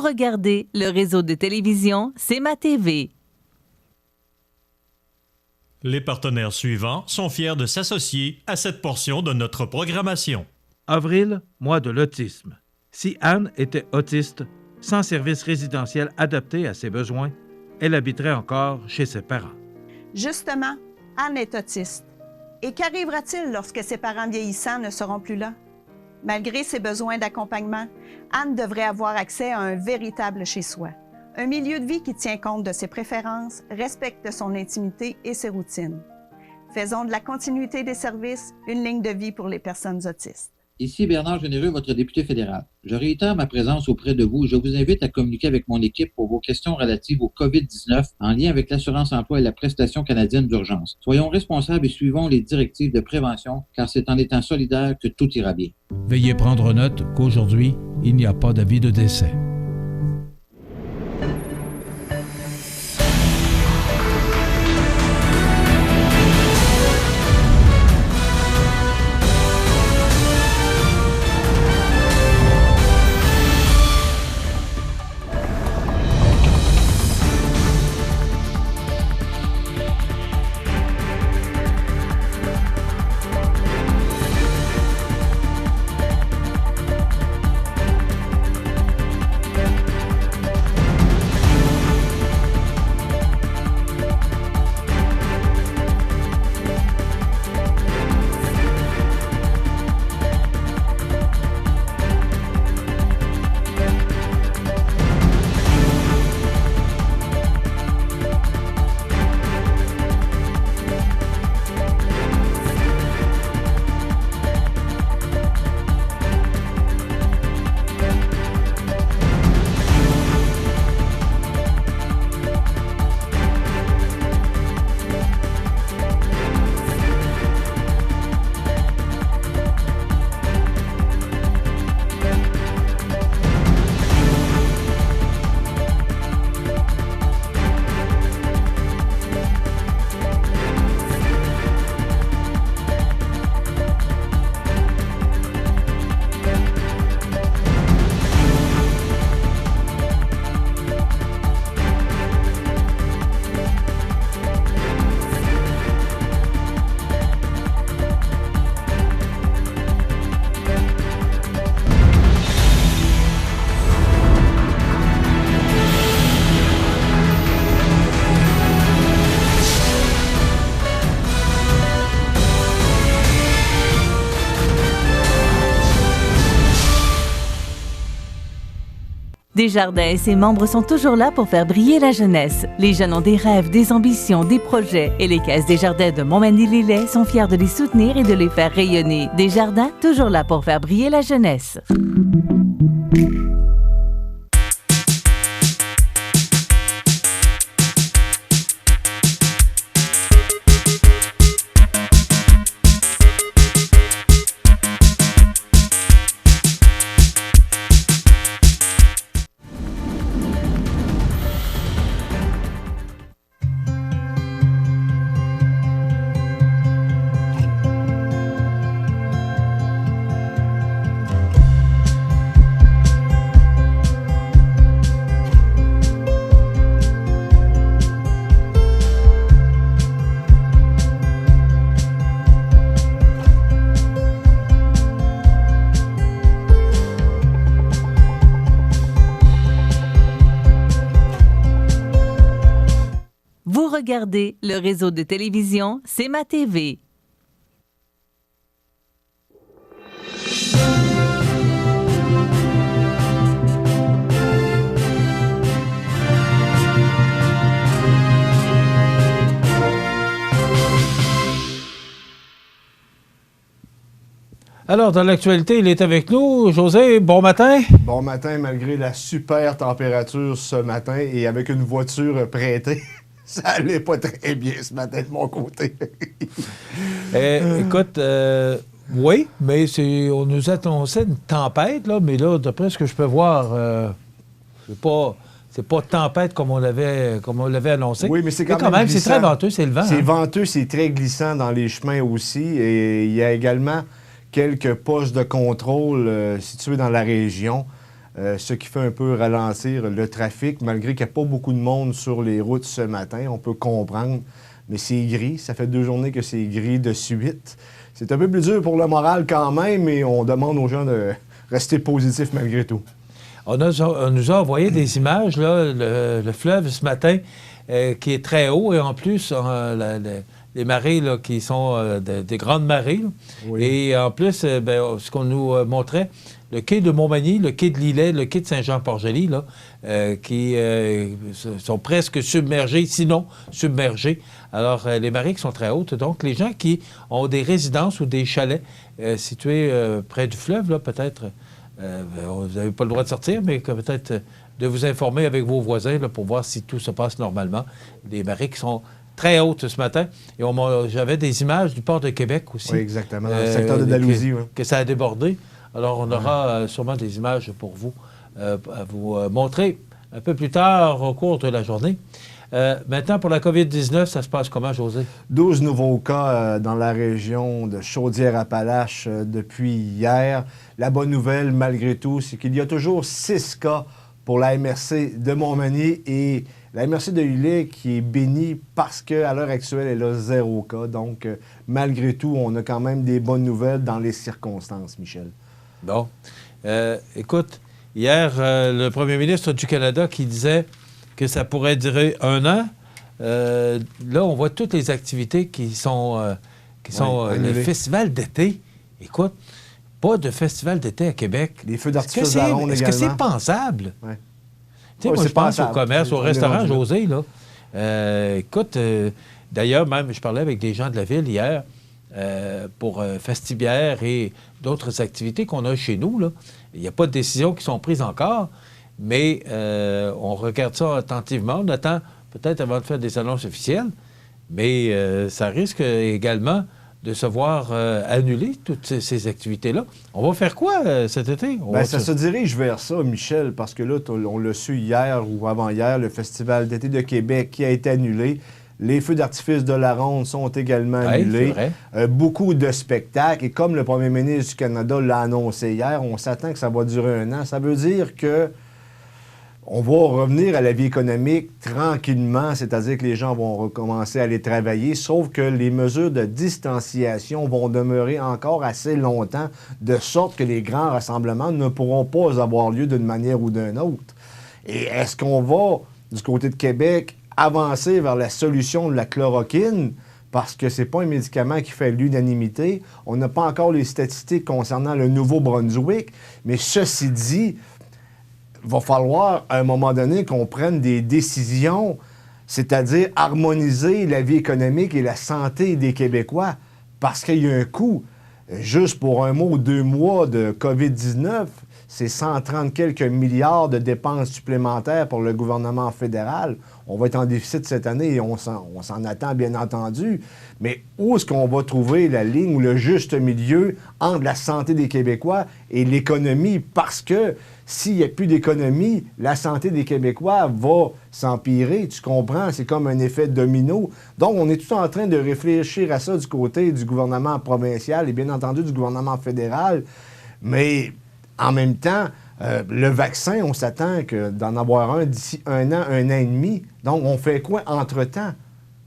Regardez le réseau de télévision CEMA TV. Les partenaires suivants sont fiers de s'associer à cette portion de notre programmation. Avril, mois de l'autisme. Si Anne était autiste, sans service résidentiel adapté à ses besoins, elle habiterait encore chez ses parents. Justement, Anne est autiste. Et qu'arrivera-t-il lorsque ses parents vieillissants ne seront plus là? Malgré ses besoins d'accompagnement, Anne devrait avoir accès à un véritable chez-soi. Un milieu de vie qui tient compte de ses préférences, respecte son intimité et ses routines. Faisons de la continuité des services une ligne de vie pour les personnes autistes. Ici Bernard Généreux, votre député fédéral. Je réitère ma présence auprès de vous. Je vous invite à communiquer avec mon équipe pour vos questions relatives au COVID-19 en lien avec l'assurance-emploi et la prestation canadienne d'urgence. Soyons responsables et suivons les directives de prévention, car c'est en étant solidaires que tout ira bien. Veuillez prendre note qu'aujourd'hui, il n'y a pas d'avis de décès. Desjardins et ses membres sont toujours là pour faire briller la jeunesse. Les jeunes ont des rêves, des ambitions, des projets et les Caisses Desjardins de Montmagny-Lillet sont fiers de les soutenir et de les faire rayonner. Desjardins, toujours là pour faire briller la jeunesse. Vous regardez le réseau de télévision C'est ma TV. Alors, dans l'actualité, il est avec nous. José, bon matin. Bon matin, malgré la super température ce matin et avec une voiture prêtée. Ça allait pas très bien ce matin de mon côté. Écoute, oui, mais on nous annonçait une tempête, là, mais là, d'après ce que je peux voir, c'est pas tempête comme on l'avait annoncé. Oui, mais c'est quand même c'est très venteux, c'est le vent. C'est venteux, c'est très glissant dans les chemins aussi. Et il y a également quelques postes de contrôle situés dans la région. Ce qui fait un peu ralentir le trafic, malgré qu'il n'y a pas beaucoup de monde sur les routes ce matin. On peut comprendre, mais c'est gris. Ça fait 2 journées que c'est gris de suite. C'est un peu plus dur pour le moral quand même, mais on demande aux gens de rester positifs malgré tout. On nous a envoyé des images, là, le fleuve ce matin, qui est très haut, et en plus, les marées là, qui sont des grandes marées. Oui. Et en plus, ce qu'on nous montrait, le quai de Montmagny, le quai de Lillet, le quai de Saint-Jean-Port-Joli, là, qui sont presque submergés, sinon submergés. Alors, les marées qui sont très hautes. Donc, les gens qui ont des résidences ou des chalets situés près du fleuve, là, peut-être, vous n'avez pas le droit de sortir, mais peut-être de vous informer avec vos voisins là, pour voir si tout se passe normalement. Des marées qui sont très hautes ce matin. Et j'avais des images du port de Québec aussi. Oui, exactement, dans le secteur de Dalhousie. Que ça a débordé. Alors, on aura sûrement des images pour vous à vous montrer un peu plus tard au cours de la journée. Maintenant, pour la COVID-19, ça se passe comment, José? 12 nouveaux cas dans la région de Chaudière-Appalaches depuis hier. La bonne nouvelle, malgré tout, c'est qu'il y a toujours 6 cas pour la MRC de Montmagny et la MRC de Lillet qui est bénie parce qu'à l'heure actuelle, elle a 0 cas. Donc, malgré tout, on a quand même des bonnes nouvelles dans les circonstances, Michel. Bon. Écoute, hier, le premier ministre du Canada qui disait que ça pourrait durer 1 an. Là, on voit toutes les activités qui sont le festival d'été. Écoute, pas de festival d'été à Québec. Les feux d'artifice de la ronde également. Est-ce que c'est pensable? Ouais. Tu sais, moi, je pense au commerce, au restaurant, José, là. Écoute, d'ailleurs, même, je parlais avec des gens de la ville hier pour Festibière et d'autres activités qu'on a chez nous, là. Il n'y a pas de décisions qui sont prises encore, mais on regarde ça attentivement. On attend peut-être avant de faire des annonces officielles, mais ça risque également de se voir annuler toutes ces activités-là. On va faire quoi cet été? Ça se dirige vers ça, Michel, parce que là, on l'a su hier ou avant-hier, le Festival d'été de Québec qui a été annulé. Les feux d'artifice de la Ronde sont également annulés. Beaucoup de spectacles. Et comme le premier ministre du Canada l'a annoncé hier, on s'attend que ça va durer 1 an. Ça veut dire que on va revenir à la vie économique tranquillement, c'est-à-dire que les gens vont recommencer à aller travailler, sauf que les mesures de distanciation vont demeurer encore assez longtemps, de sorte que les grands rassemblements ne pourront pas avoir lieu d'une manière ou d'une autre. Et est-ce qu'on va, du côté de Québec, avancer vers la solution de la chloroquine? Parce que ce n'est pas un médicament qui fait l'unanimité. On n'a pas encore les statistiques concernant le Nouveau-Brunswick, mais ceci dit, il va falloir, à un moment donné, qu'on prenne des décisions, c'est-à-dire harmoniser la vie économique et la santé des Québécois, parce qu'il y a un coût. Juste pour 1 mois ou 2 mois de COVID-19, c'est 130 quelques milliards de dépenses supplémentaires pour le gouvernement fédéral. On va être en déficit cette année et on s'en attend, bien entendu. Mais où est-ce qu'on va trouver la ligne ou le juste milieu entre la santé des Québécois et l'économie? Parce que s'il n'y a plus d'économie, la santé des Québécois va s'empirer. Tu comprends? C'est comme un effet domino. Donc, on est tout en train de réfléchir à ça du côté du gouvernement provincial et bien entendu du gouvernement fédéral. Mais en même temps, le vaccin, on s'attend d'en avoir un d'ici 1 an, 1 an et demi. Donc, on fait quoi entre-temps?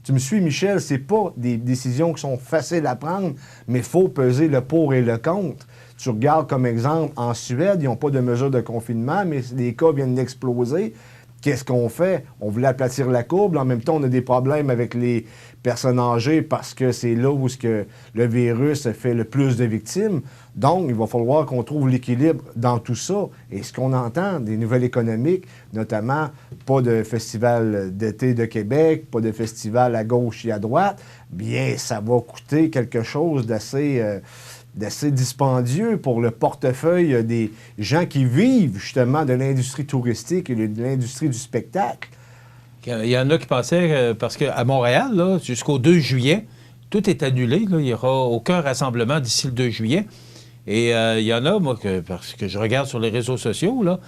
Tu me suis, Michel, c'est pas des décisions qui sont faciles à prendre, mais il faut peser le pour et le contre. Tu regardes comme exemple, en Suède, ils n'ont pas de mesures de confinement, mais les cas viennent d'exploser. Qu'est-ce qu'on fait? On voulait aplatir la courbe. En même temps, on a des problèmes avec les personnes âgées parce que c'est là où le virus fait le plus de victimes. Donc, il va falloir qu'on trouve l'équilibre dans tout ça. Et ce qu'on entend des nouvelles économiques, notamment pas de festival d'été de Québec, pas de festival à gauche et à droite, bien, ça va coûter quelque chose d'assez dispendieux pour le portefeuille des gens qui vivent justement de l'industrie touristique et de l'industrie du spectacle. Il y en a qui pensaient, parce qu'à Montréal, là, jusqu'au 2 juillet, tout est annulé. Là, il n'y aura aucun rassemblement d'ici le 2 juillet. Et il y en a, moi, parce que je regarde sur les réseaux sociaux, là,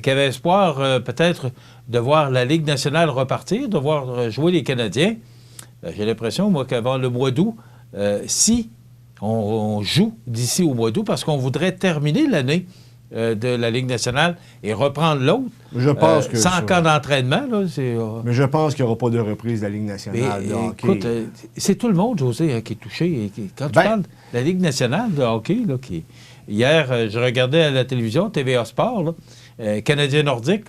qui avaient espoir peut-être de voir la Ligue nationale repartir, de voir jouer les Canadiens. J'ai l'impression, moi, qu'avant le mois d'août, si on joue d'ici au mois d'août, parce qu'on voudrait terminer l'année de la Ligue nationale et reprendre l'autre. Je pense que sans camp d'entraînement. Là, mais je pense qu'il n'y aura pas de reprise de la Ligue nationale de hockey. Écoute, c'est tout le monde, José, qui est touché. Quand tu parles de la Ligue nationale de hockey, là, hier, je regardais à la télévision, TVA Sport, Canadien nordique,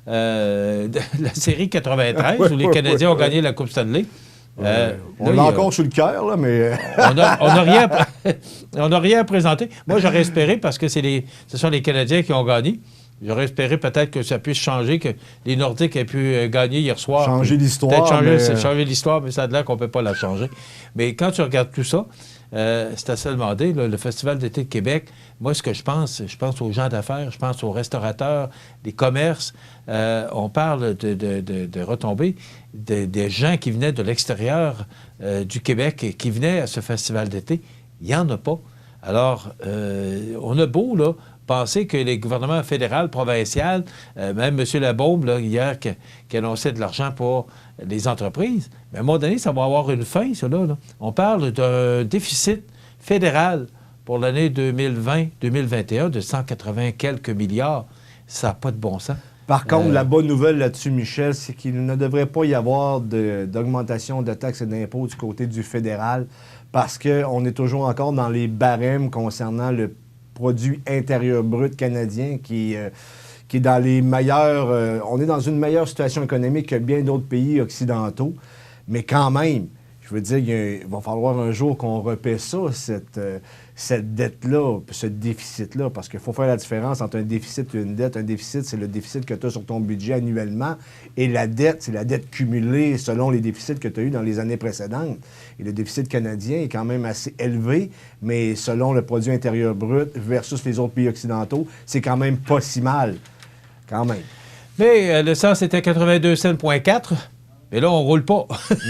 la série 93, où les Canadiens ont gagné la Coupe Stanley. On l'a encore sur le cœur, là, mais... on n'a rien à présenter. Moi, j'aurais espéré, parce que ce sont les Canadiens qui ont gagné, j'aurais espéré peut-être que ça puisse changer, que les Nordiques aient pu gagner hier soir. Changer l'histoire. Peut-être changer l'histoire, mais ça a l'air qu'on ne peut pas la changer. Mais quand tu regardes tout ça, c'est à se demander, là, le Festival d'été de Québec, moi, ce que je pense aux gens d'affaires, je pense aux restaurateurs, les commerces. On parle de retombées, des gens qui venaient de l'extérieur du Québec et qui venaient à ce festival d'été. Il n'y en a pas. Alors, on a beau, là, penser que les gouvernements fédéral, provincial, même M. Labaume, là, hier, qui annonçait de l'argent pour les entreprises, mais à un moment donné, ça va avoir une fin, ça, là. On parle d'un déficit fédéral pour l'année 2020-2021 de 180 quelques milliards. Ça n'a pas de bon sens. Par contre, la bonne nouvelle là-dessus, Michel, c'est qu'il ne devrait pas y avoir d'augmentation de taxes et d'impôts du côté du fédéral parce qu'on est toujours encore dans les barèmes concernant le produit intérieur brut canadien qui est dans les meilleurs... on est dans une meilleure situation économique que bien d'autres pays occidentaux, mais quand même, je veux dire, il va falloir un jour qu'on repaie ça, cette dette-là, ce déficit-là, parce qu'il faut faire la différence entre un déficit et une dette. Un déficit, c'est le déficit que tu as sur ton budget annuellement, et la dette, c'est la dette cumulée selon les déficits que tu as eus dans les années précédentes. Et le déficit canadien est quand même assez élevé, mais selon le produit intérieur brut versus les autres pays occidentaux, c'est quand même pas si mal, quand même. Mais l'essence était 82 cents,4. Mais là, on ne roule pas.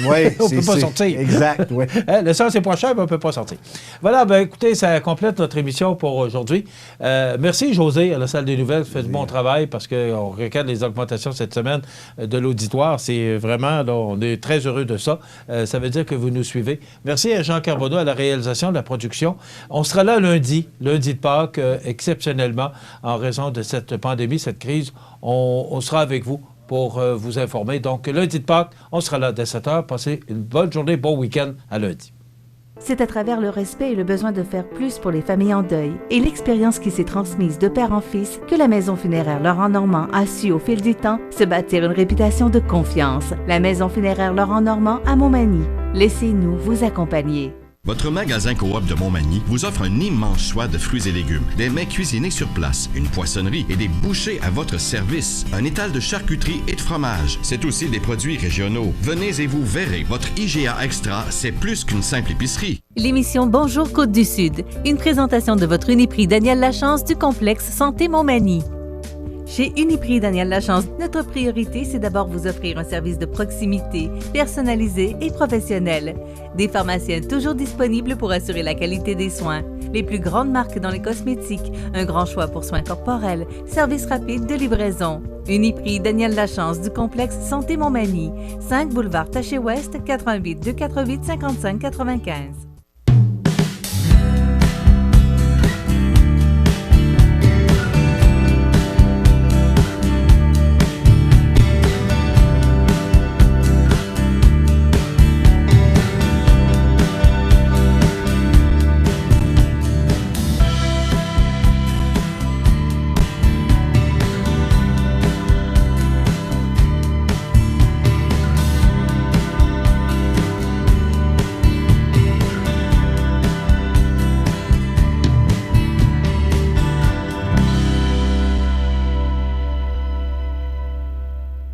Oui, on ne peut pas sortir. Exact, oui. L'essence est pas cher, mais on ne peut pas sortir. Voilà, bien, écoutez, ça complète notre émission pour aujourd'hui. Merci, José, à la Salle des Nouvelles, qui fait du bon travail parce qu'on regarde les augmentations cette semaine de l'auditoire. C'est vraiment, là, on est très heureux de ça. Ça veut dire que vous nous suivez. Merci à Jean Carbonneau à la réalisation de la production. On sera là lundi de Pâques, exceptionnellement, en raison de cette pandémie, cette crise. On sera avec vous pour vous informer. Donc, lundi de Pâques, on sera là dès 7 h. Passez une bonne journée, bon week-end, à lundi. C'est à travers le respect et le besoin de faire plus pour les familles en deuil et l'expérience qui s'est transmise de père en fils que la Maison funéraire Laurent Normand a su, au fil du temps, se bâtir une réputation de confiance. La Maison funéraire Laurent Normand à Montmagny. Laissez-nous vous accompagner. Votre magasin Coop de Montmagny vous offre un immense choix de fruits et légumes, des mets cuisinés sur place, une poissonnerie et des bouchers à votre service, un étal de charcuterie et de fromage. C'est aussi des produits régionaux. Venez et vous verrez, votre IGA Extra, c'est plus qu'une simple épicerie. L'émission Bonjour Côte-du-Sud, une présentation de votre Uniprix Daniel Lachance du complexe Santé Montmagny. Chez Uniprix Daniel Lachance, notre priorité, c'est d'abord vous offrir un service de proximité, personnalisé et professionnel. Des pharmaciens toujours disponibles pour assurer la qualité des soins. Les plus grandes marques dans les cosmétiques, un grand choix pour soins corporels, service rapide de livraison. Uniprix Daniel Lachance du complexe Santé Montmagny, 5 boulevard Taché-Ouest, 88 248 55 95.